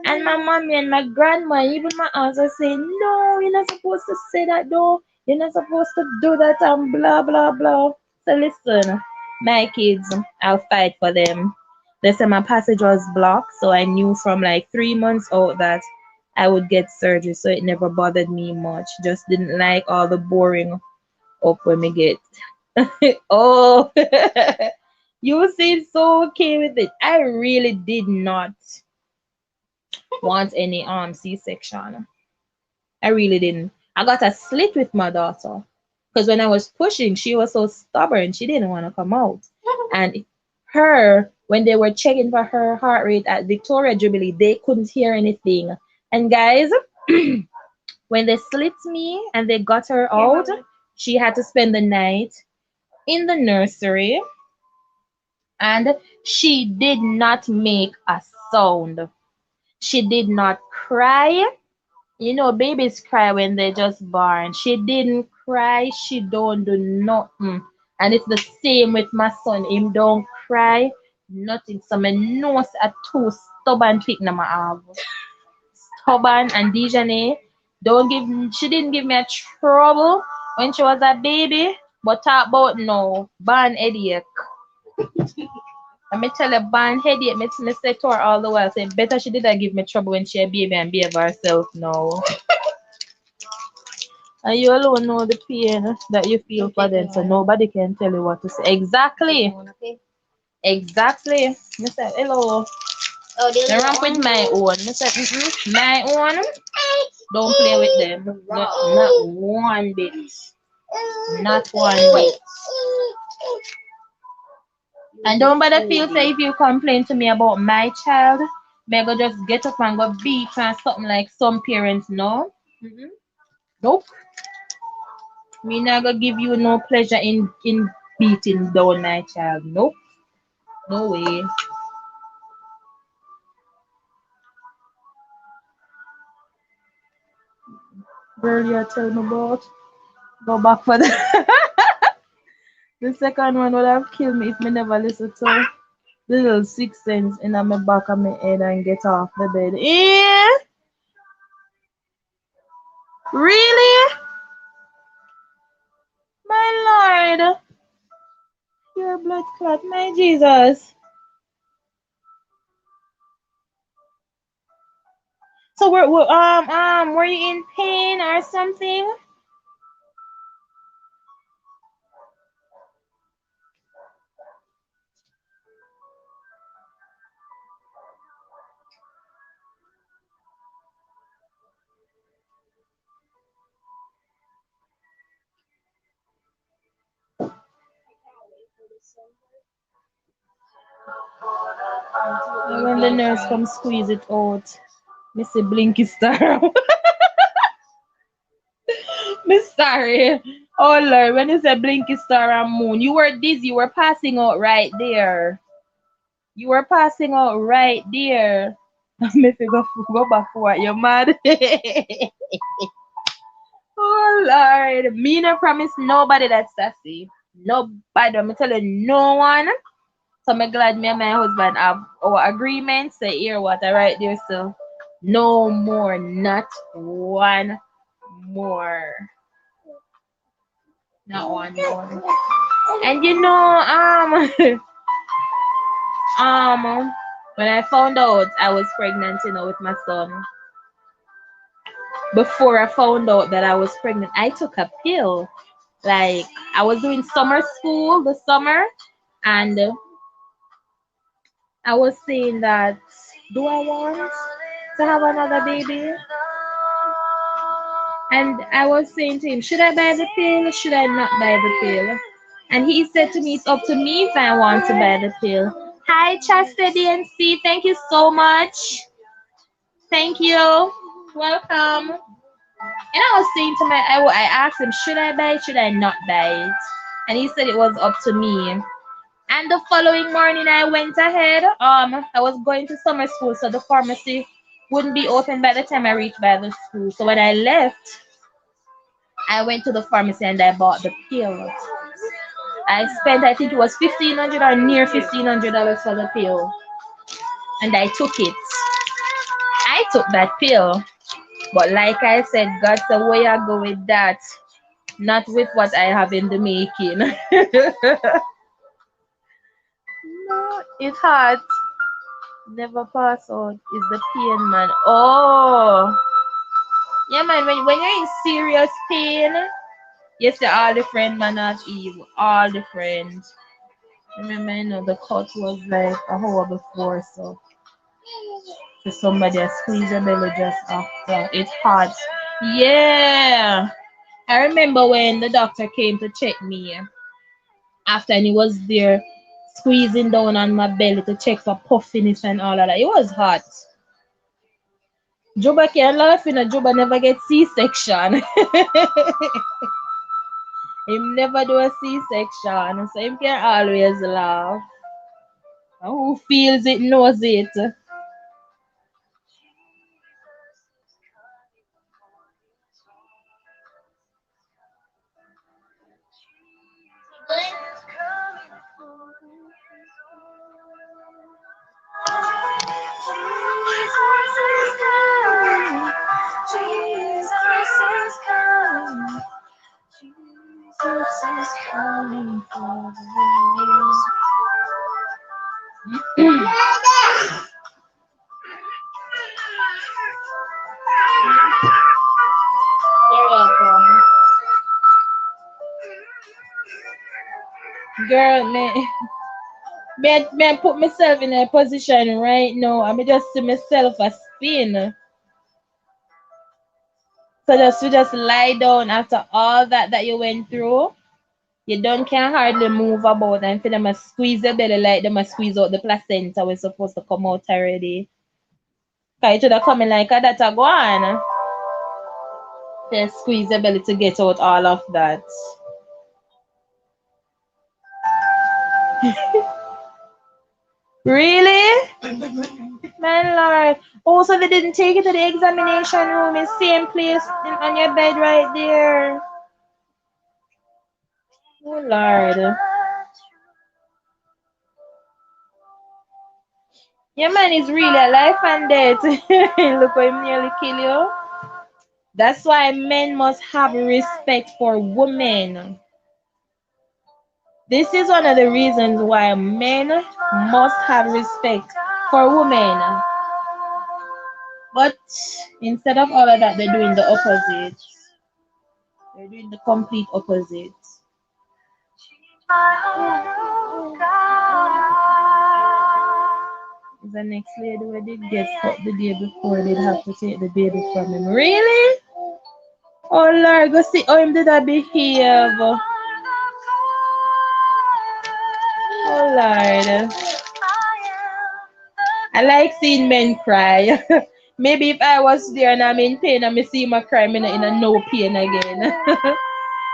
And my mommy and my grandma, even my aunts are saying, no, you're not supposed to say that though. You're not supposed to do that and blah blah blah. So listen, my kids, I'll fight for them. They said my passage was blocked, so I knew from like 3 months out that I would get surgery, so it never bothered me much. Just didn't like all the boring up when we get. Oh, you seem so okay with it. I really did not want any C-section. I really didn't. I got a slit with my daughter because when I was pushing, she was so stubborn. She didn't want to come out. And her, when they were checking for her heart rate at Victoria Jubilee, they couldn't hear anything. And guys, when they slit me and they got her out, she had to spend the night in the nursery, and she did not make a sound. She did not cry. Babies cry when they just born. She didn't cry. She don't do nothing. And it's the same with my son. Him don't cry. Nothing. So my nose are too stubborn pick na ma have. Stubborn and Dijane she didn't give me a trouble when she was a baby. But talk about no born headache. Let me tell you, born headache, me say to her all the while, say better she didn't give me trouble when she a baby and behave herself now. And you alone know the pain that you feel for them, so nobody can tell you what to say. Exactly. Exactly. Me say, hello. Oh, I ramp with my own. Me say, my own. Don't play with them. Not one bit. Not one bit. And don't bother feel say if you complain to me about my child, me go just get up and go beat and something like some parents know. Nope. Me not gonna give you no pleasure in beating down my child. Nope. No way. Girl, you tell me about. Go back for the the second one would have killed me if me never listen to the little six cents in my back of my head and get off the bed. Eh? Really? My Lord. Your blood clot, my Jesus. So were you in pain or something? And when the nurse comes squeeze it out, Missy Blinky star. Miss sorry. Oh Lord, when you say Blinky Star and Moon, you were dizzy, you were passing out right there. You were passing out right there. If you go back for what you're mad. Oh Lord. Me no promise nobody that's sassy. Nobody. I'm telling no one. So I'm glad me and my husband have our agreement. Say here what I write there so no more, not one more. Not one more. And you know, when I found out I was pregnant, with my son, before I found out that I was pregnant, I took a pill. Like I was doing summer school the summer, and I was saying that, do I want to have another baby? And I was saying to him, should I buy the pill? Should I not buy the pill? And he said to me, it's up to me if I want to buy the pill. Hi, Chastity and C. Thank you so much. Thank you. Welcome. And I was saying to I asked him, should I buy it? Should I not buy it? And he said it was up to me. And the following morning, I went ahead. I was going to summer school, so the pharmacy wouldn't be open by the time I reached by the school. So when I left, I went to the pharmacy and I bought the pill. I spent, I think it was 1,500 or near $1,500 for the pill, and I took it. I took that pill, but like I said, God said, where I go with that, not with what I have in the making. No, it hurt. Never pass out is the pain, man. Oh, yeah, man. When you're in serious pain, you say all the friend man not evil, all the friends. Remember, the cut was like a hour before, so somebody has squeezed the belly just after. It hurts. Yeah. I remember when the doctor came to check me after, and he was there squeezing down on my belly to check for puffiness and all of that. It was hot. Juba can't laugh, Juba never get C-section. Him never do a C-section, so him can always laugh. And who feels it knows it. You're welcome. Girl, man, put myself in a position right now. I'm just see myself a spin. So just lie down after all that you went through. You don't can hardly move about, and for them a squeeze the belly like them a squeeze out the placenta was supposed to come out already. Cause it should have coming like a that a go on. They squeeze the belly to get out all of that. Really? Man, Lord. Also, they didn't take it to the examination room in same place on your bed right there. Oh, Lord. Your man is really a life and death. Look how him nearly kill you. That's why men must have respect for women. This is one of the reasons why men must have respect for women. But instead of all of that, they're doing the opposite. They're doing the complete opposite. The next lady where did get cut the day before they'd have to take the baby from him. Really? Oh Lord, go see how him did I behave. Oh Lord. I like seeing men cry. Maybe if I was there and I'm in pain and I see my cry, I'm in a no pain again.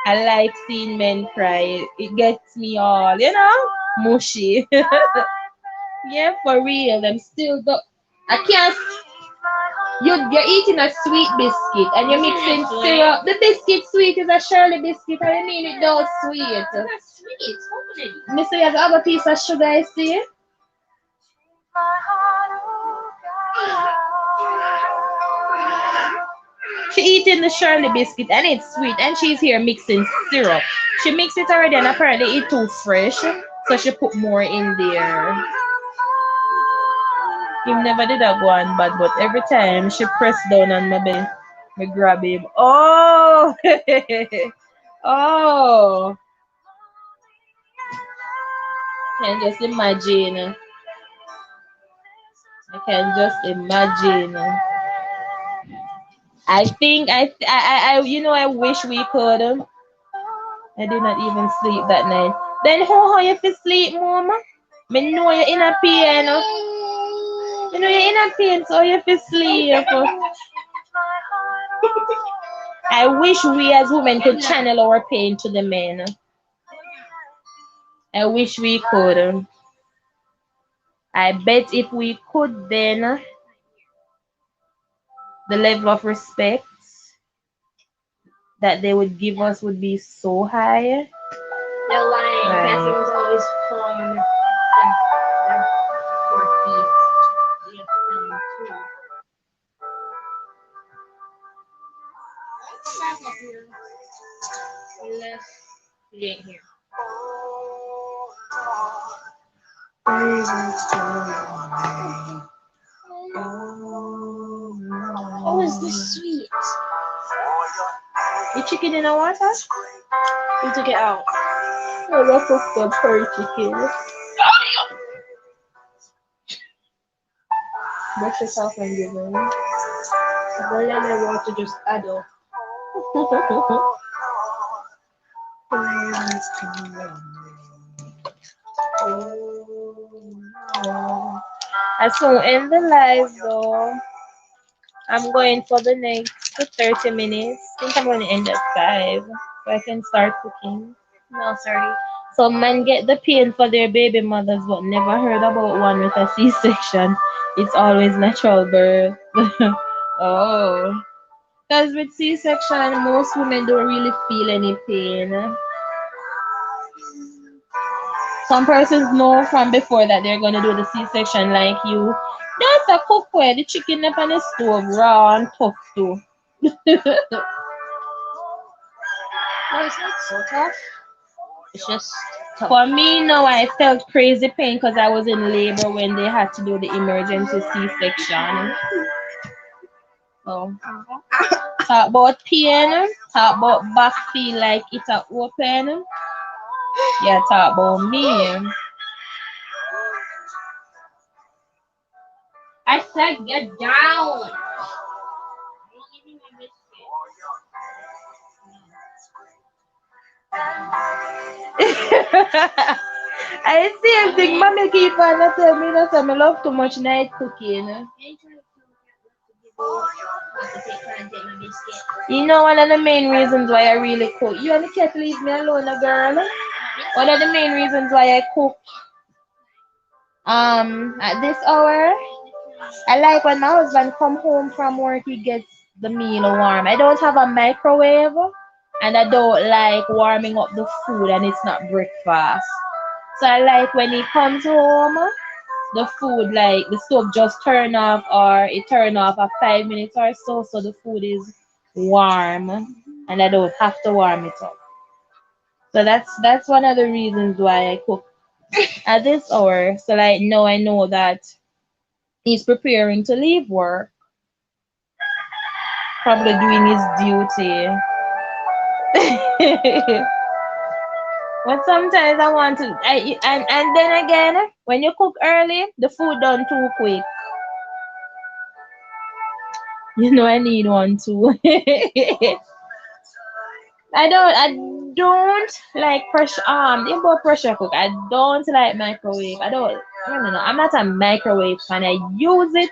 I like seeing men cry. It gets me all, mushy. Yeah, for real. I'm still I can't. You're eating a sweet biscuit and you're mixing syrup. The biscuit sweet is a Shirley biscuit. I mean it does sweet. That's sweet. Open it. Mister, you have a piece of sugar, I see. She eating the Shirley biscuit and it's sweet and she's here mixing syrup. She mixed it already and apparently it's too fresh, so she put more in there. He never did that one bad, but every time she pressed down on my belly, me grab him. Oh, oh! Can just imagine. I can just imagine. I think I wish we could. I did not even sleep that night. Then how you feel sleep, mama? Me know you're in a pain. You know you're in a pain, so you feel sleep. I wish we as women could channel our pain to the men. I wish we could. I bet if we could, then the level of respect that they would give us would be so high. The line passing was always from the 4 feet. You have to back up here. Unless you ain't here. Oh, is this sweet? The chicken in the water? You took it out. Oh, that's a good curry chicken. Brush it off and give them. But then I want to just add up. I soon end the live though. I'm going for the next 30 minutes. I think I'm going to end at 5 so I can start cooking. No, sorry. Some men get the pain for their baby mothers but never heard about one with a C-section. It's always natural birth. Oh. Because with C-section, most women don't really feel any pain. Some persons know from before that they're going to do the C-section like you. That's a cookware. The chicken up on the stove, raw and tough too. No, it's not so tough. It's just tough. For me, now I felt crazy pain because I was in labor when they had to do the emergency C-section. So, talk about pain, talk about back feel like it's a open. Yeah, talk about me. I said get down. I see everything mommy keep on tell me that I love too much night cooking. You know one of the main reasons why I really cook. You and the cat leave me alone, girl. One of the main reasons why I cook At this hour, I like when my husband come home from work, he gets the meal warm. I don't have a microwave, and I don't like warming up the food and it's not breakfast. So I like when he comes home, the food like the stove just turn off or it turn off at 5 minutes or so, so the food is warm and I don't have to warm it up. So that's one of the reasons why I cook at this hour. So like now I know that he's preparing to leave work, probably doing his duty. But sometimes I want to, and then again, when you cook early, the food done too quick. You know, I need one too. I don't like pressure about pressure cook. I don't like microwave. I don't know. I'm not a microwave fan. I use it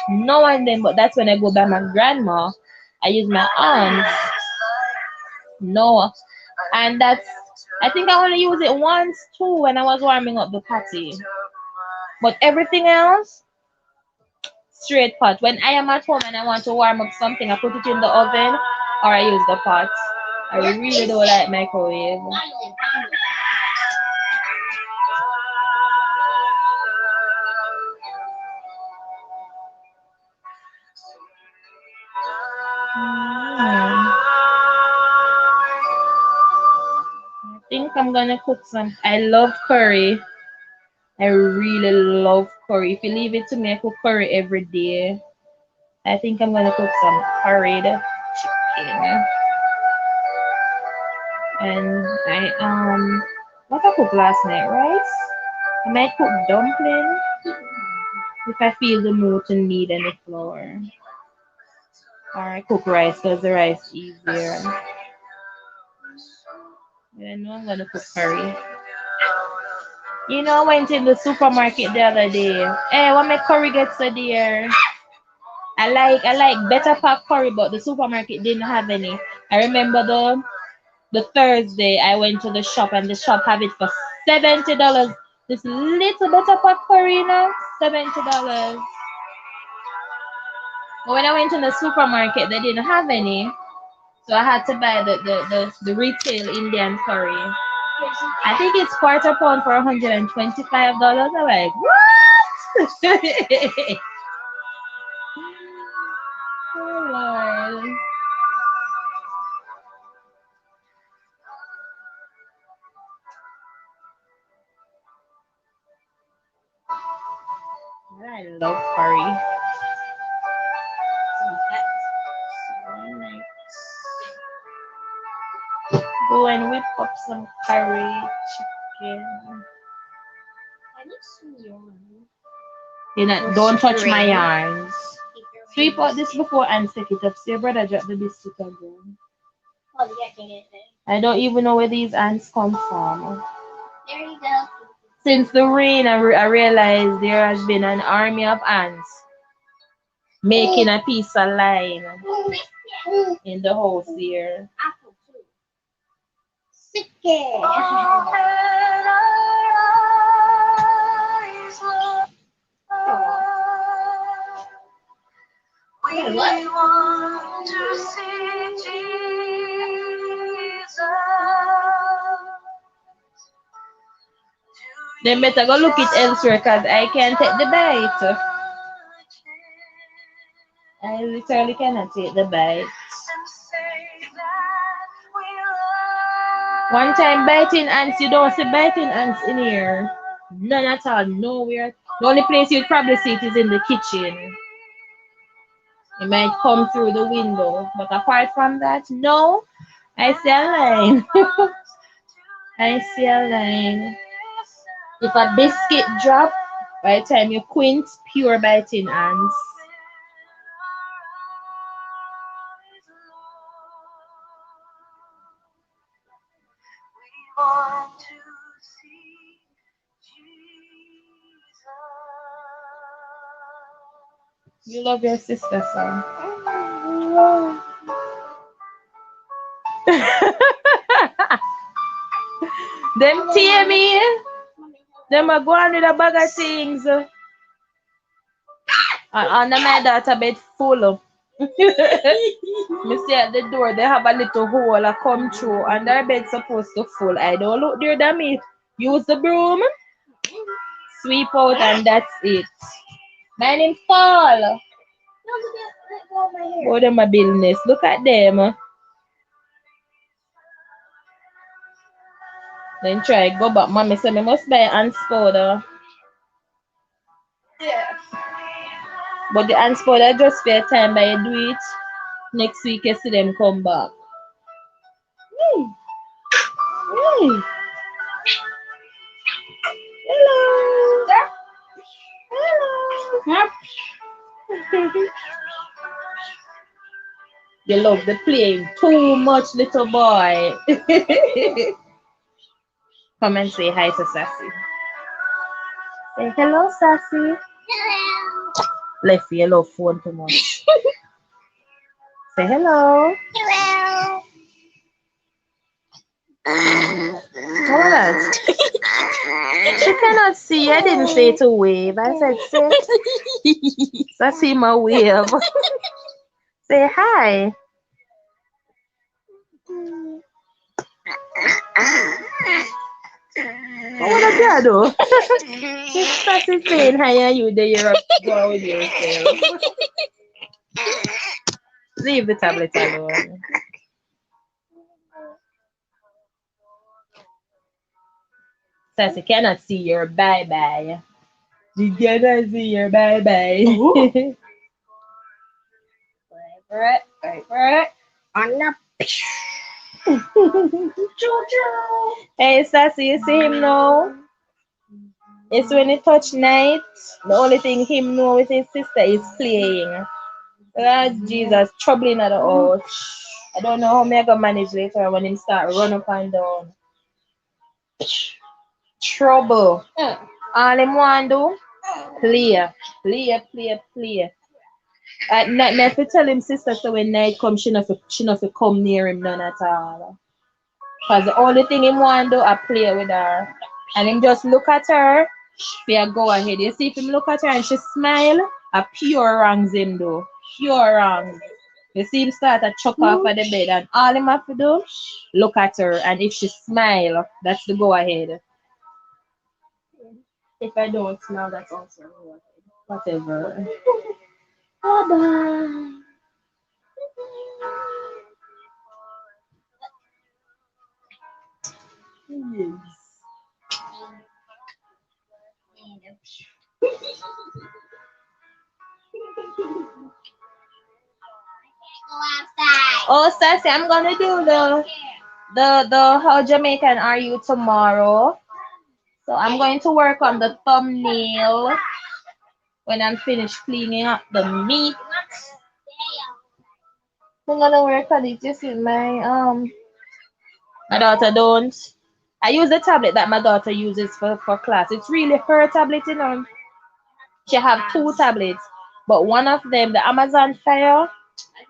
now and then, but that's when I go by my grandma. I use my aunt. No. And that's I think I only use it once too when I was warming up the patty. But everything else, straight pot. When I am at home and I want to warm up something, I put it in the oven or I use the pot. I really don't like microwave. Mm. I think I'm gonna cook some. I love curry. I really love curry. If you leave it to me, I cook curry every day. I think I'm gonna cook some curried chicken. And what I cooked last night, rice. I might cook dumpling if I feel the mood to need any flour. Or I cook rice because the rice easier. Yeah, I know I'm gonna cook curry. You know, I went in the supermarket the other day. Hey, what my curry gets so dear? I like better pack curry, but the supermarket didn't have any. I remember the Thursday I went to the shop and the shop have it for $70. This little better pack curry, you know, $70. But when I went in the supermarket, they didn't have any, so I had to buy the retail Indian curry. I think it's quarter pound for $125. I'm like, what? Oh Lord. I love curry. Go and whip up some curry chicken. I need some yarn. You know, don't touch my yarns. Sweep out this before and set it up. See your brother drop the biscuit again. Oh, yeah, can get it. I don't even know where these ants come from. There you go. Since the rain, I realized there has been an army of ants making a piece of line in the house here. Apple too. Sick it. Wait, what? Then better go look it elsewhere because I can't take the bite. I literally cannot take the bite. One time biting ants, you don't see biting ants in here. None at all, nowhere. The only place you'd probably see it is in the kitchen. It might come through the window. But apart from that, no. I see a line. I see a line. If a biscuit drop, by the time you quint, pure biting ants. You love your sister, son. Them tear me. Them a go on with a bag of things. And my daughter bed full. Me see at the door they have a little hole a come through and their bed supposed to full. I don't look there damn it. Use the broom, sweep out and that's it. My name fall. No, let go of my hair. Oh them a business. Look at them. Then try go back. Mommy said me must buy ants powder. Yeah. But the ants powder just for a time by you do it. Next week you see them come back. Hey. Hey. Hello. Hello. You love the playing too much, little boy. Come and say hi to Sassy. Say hello, Sassy. Hello. Left you love phone too much. Say hello. Hello. What? She cannot see. I didn't say to wave. I said say. Sassy my wave. Say hi. What up you do? Sassy saying hi and you there you're go with yourself. Leave the tablet alone. Sassy cannot see your bye bye. You cannot see your bye bye. Right. On the Hey Sassy, you see him now? It's when he touch night. The only thing him know with his sister is playing. Lord Jesus, troubling at the house. I don't know how me I gonna manage later when him start run up and down. Trouble. All him want do, play. At night, me have to tell him sister so when night come, she not fi come near him none at all. Cause the only thing him want do, I play with her, and him just look at her. Fi go ahead. You see if him look at her and she smile, a pure wrongs him do, pure wrongs. You see him start to chuck off of the bed, and all him have to do, look at her, and if she smile, that's the go ahead. If I don't smell, that's also Whatever. Bye bye. go outside. Oh, Sassy, I'm gonna do the how Jamaican are you tomorrow. So I'm going to work on the thumbnail when I'm finished cleaning up the meat. I'm gonna work on it. You see, my daughter don't. I use the tablet that my daughter uses for class. It's really her tablet, you know. She have two tablets, but one of them, the Amazon Fire,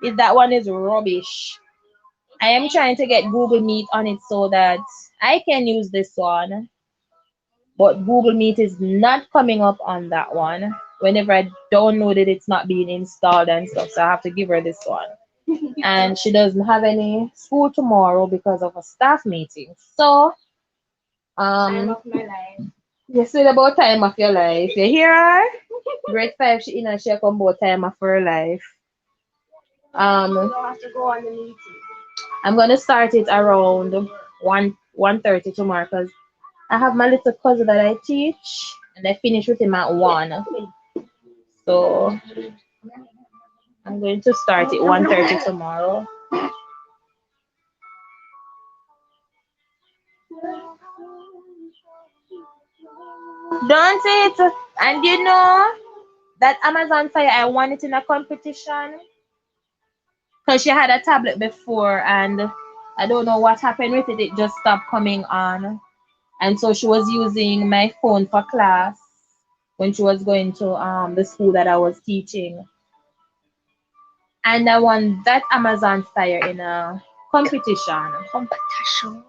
is that one is rubbish. I am trying to get Google Meet on it so that I can use this one, but Google Meet is not coming up on that one. Whenever I download it, it's not being installed and stuff, so I have to give her this one. And she doesn't have any school tomorrow because of a staff meeting. So, Time um, of my life. you said about time of your life. You hear her? Grade 5, she in and she come about time of her life. You don't have to go on the meeting. I'm gonna start it around 1:30 tomorrow because I have my little cousin that I teach and I finish with him at 1. So I'm going to start it 1:30 tomorrow. Don't it? And you know that Amazon Fire, I won it in a competition because she had a tablet before and I don't know what happened with it. It just stopped coming on. And so she was using my phone for class when she was going to the school that I was teaching. And I won that Amazon Fire in a competition. Competition.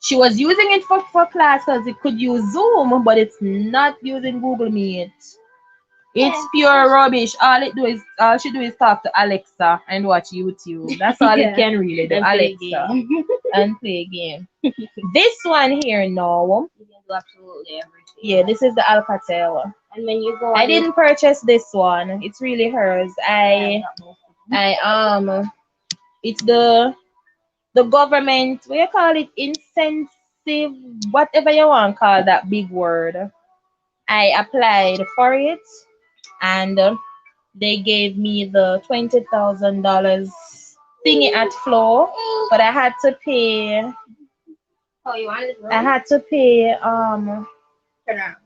She was using it for class because it could use Zoom, but it's not using Google Meet. It's pure rubbish. All she do is talk to Alexa and watch YouTube. That's all it Yeah. can really do. And play Alexa game. and play a game. This one here, no. You can do absolutely everything. Yeah, this is the Alcatel. And when you go I on didn't purchase this one. It's really hers. It's the government. What you call it? Incentive, whatever you want to call that big word. I applied for it, and they gave me the $20,000 thingy at Flow, but I had to pay. Oh, you wanted I had to pay. turn around.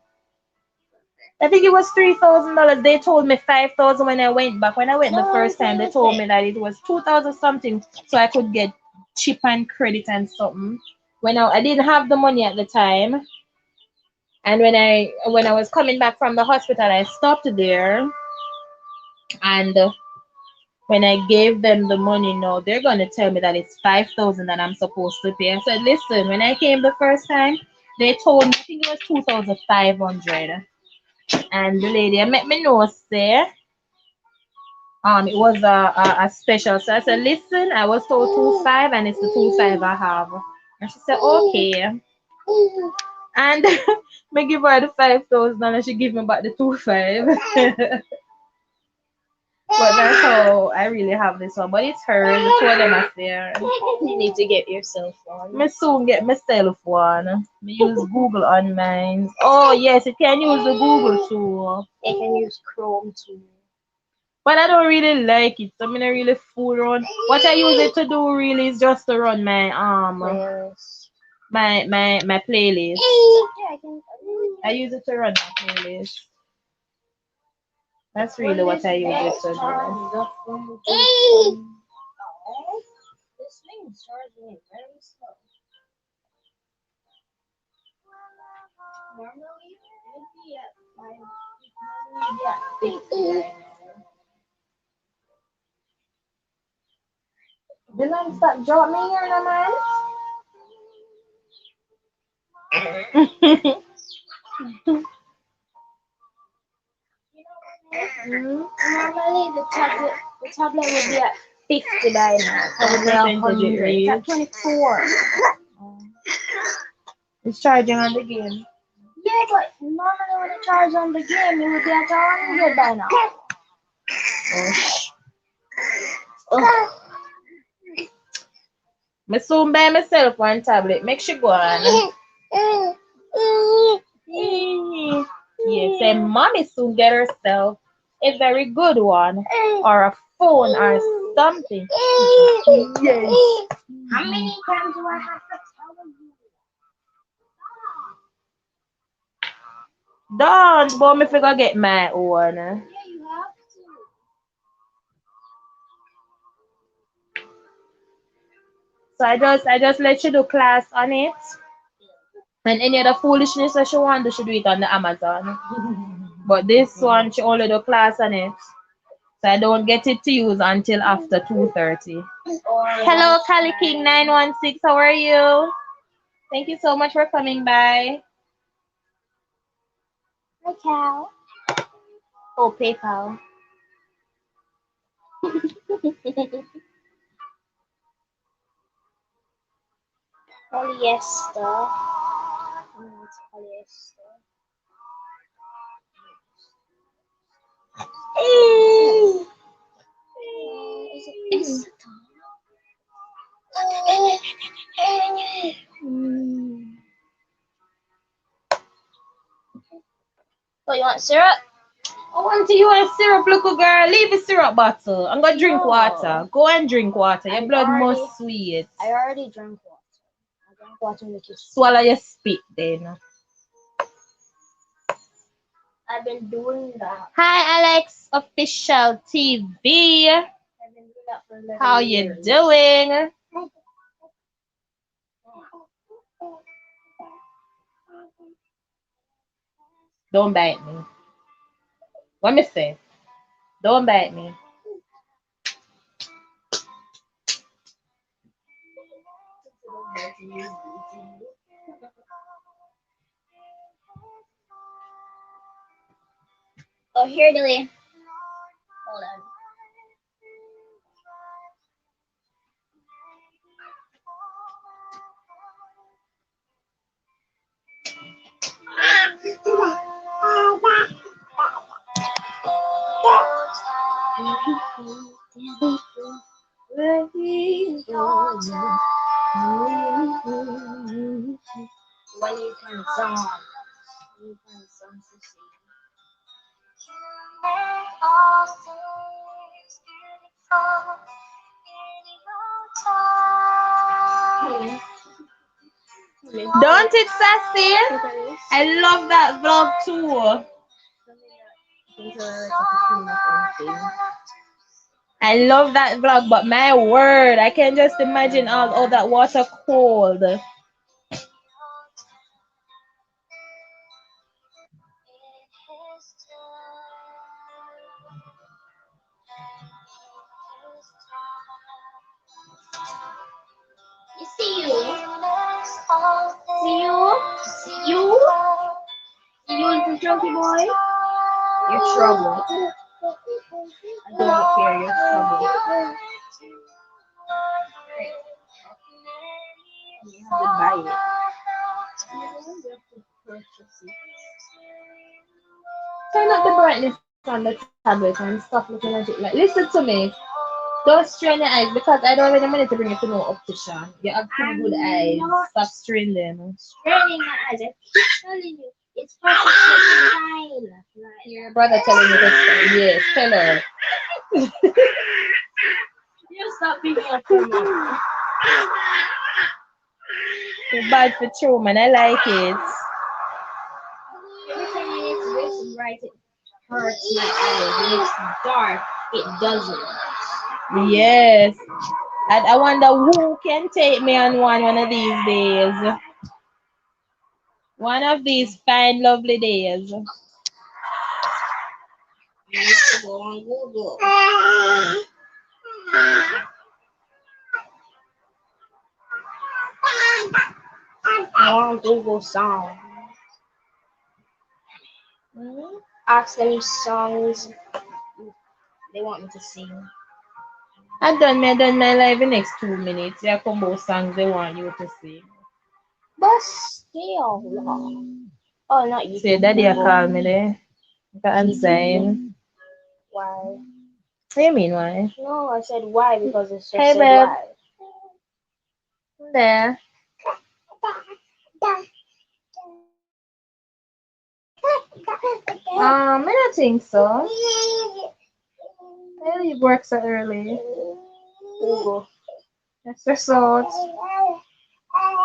I think it was $3,000. They told me 5,000 when I went back. When I went the first time, they told me that it was 2,000 something, so I could get chip and credit and something. When I didn't have the money at the time, and when I was coming back from the hospital, I stopped there, and when I gave them the money, no, they're gonna tell me that it's 5,000 that I'm supposed to pay. I said, listen, when I came the first time, they told me I think it was 2,500, and the lady I met me know say it was a special. So I said, listen, I was told 2,500 and it's the 2,500 I have. And she said, okay. And me give her the 5,000 and she give me back the 2,500. But that's how I really have this one. But it's hers. The two of them are there. You need to get yourself one. Me soon get myself one. Me use Google on mine. Oh yes, it can use the Google too. You can use Chrome too. But I don't really like it. So I'm not really fool around. What I use it to do really is just to run my Playlist. my playlist. Yeah, I use it to run my playlist. That's really what I use it to do. This thing is charging it very slow. Normally, it would be at 50 right Dylan, stop drop me here, no man. Normally, the tablet would be at 50 by now. Probably What percentage it 100. It's at reads? 24. It's charging on the game. Yeah, but normally when it charges on the game, it would be at 100 by now. Oh. Me soon buy myself one tablet. Make sure go on. Yes, and mommy soon get herself a very good one, or a phone or something. Yes. How many times do I have to tell you? Don't, but me figure get my own. Yeah, you have to. So I just let you do class on it. And any other foolishness that she want to, she do it on the Amazon. But this one she only do class on it. So I don't get it to use until after 2:30. Hello, Cali King 916. How are you? Thank you so much for coming by. Hi, Cal. Oh, PayPal. Polyester. It's polyester. Is it Oh, you want syrup? I want to you a syrup, little girl. Leave the syrup bottle. I'm gonna drink water. Go and drink water. Your blood must sweet. I already drank water. I drank water with you. Swallow your spit then. I've been doing that. Hi, Alex Official TV. I've been doing that for 11 How you doing? Don't bite me. What me say? Don't bite me. Oh, here delay. Hold on. What you can song? You can song to sing. Don't it, Sassy? I love that vlog too. I love that vlog, but my word, I can just imagine all that water cold. You see you. See you. See you. You little junkie boy. You're trouble. I don't care. You're trouble. You have to buy it. Turn up the brightness on the tablet and stop looking at it. Like, listen to me. Don't strain your eyes because I don't have any money to bring you to no optician. You have pretty good eyes. Stop straining them. Straining my eyes. I keep telling you. It's perfectly fine. Right. Your brother telling you this. Yes, tell her. You stop being like your mom. Too bad for true, man. I like it. Every time you need to do some bright, it hurts my eyes. When it's dark, it doesn't. Yes. I wonder who can take me on one of these days. One of these fine, lovely days. You need to go on Google. On Google songs. Ask them songs they want me to sing. I done my live in next 2 minutes. Yeah, combo songs they want you to sing. But still, oh, not you. Say, Daddy, I call me there. I can't sign. Why? What do you mean, why? No, I said why because it's just Hey, said babe. why. There. I don't think so. I leave work so early. Google. That's just out.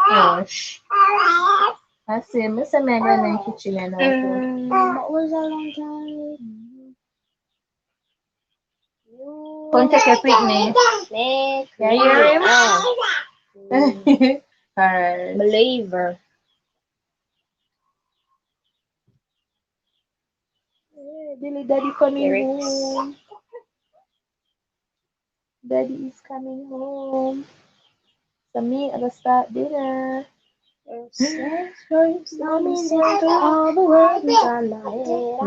Gosh. I see, Miss Amanda in the kitchen and all. What was that long time? Come take a picnic. Can you hear him? Alright. Believer. Yeah, Billy, Daddy coming Lyrics. home. Daddy is coming home. So me, I gotta start dinner. Yes, all the world is on my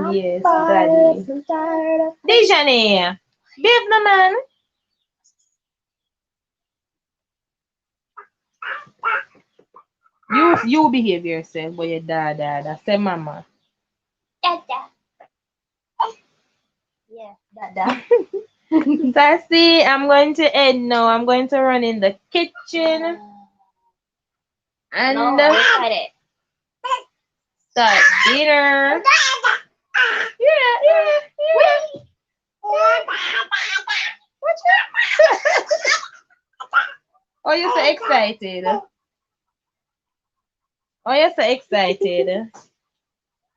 head. Yes, Daddy. I'm tired of Dejane. Babe, no man. You behave yourself, but your dad. I say mama. Dada. Yeah, Dada. Sassy, I'm going to end now. I'm going to run in the kitchen and No, look at it. start dinner. Yeah. What's Oh, you're so excited. Oh, you're so excited.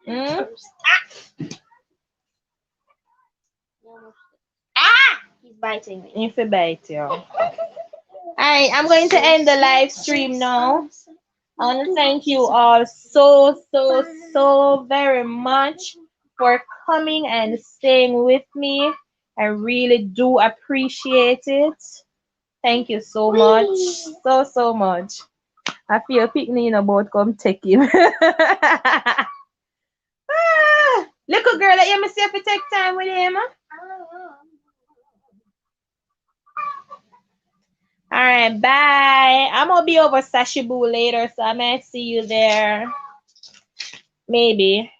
Hmm? He's biting me. If you bite you. Alright, I'm going to end the live stream now. I want to thank you all so very much for coming and staying with me. I really do appreciate it. Thank you so much. So much. I feel picnic in about come take him. Little girl, let you me see if you take time with him. Alright, bye. I'm gonna be over Sashibu later, so I might see you there. Maybe.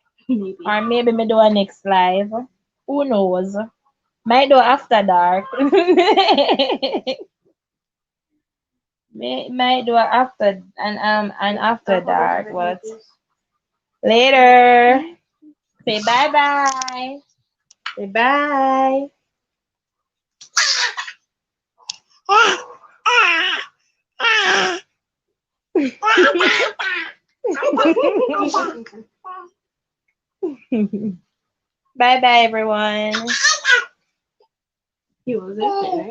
Or maybe me do a next live. Who knows? Might do after dark. Might do after and after dark, but later. Say bye bye. Say bye. Bye bye everyone. He was in there.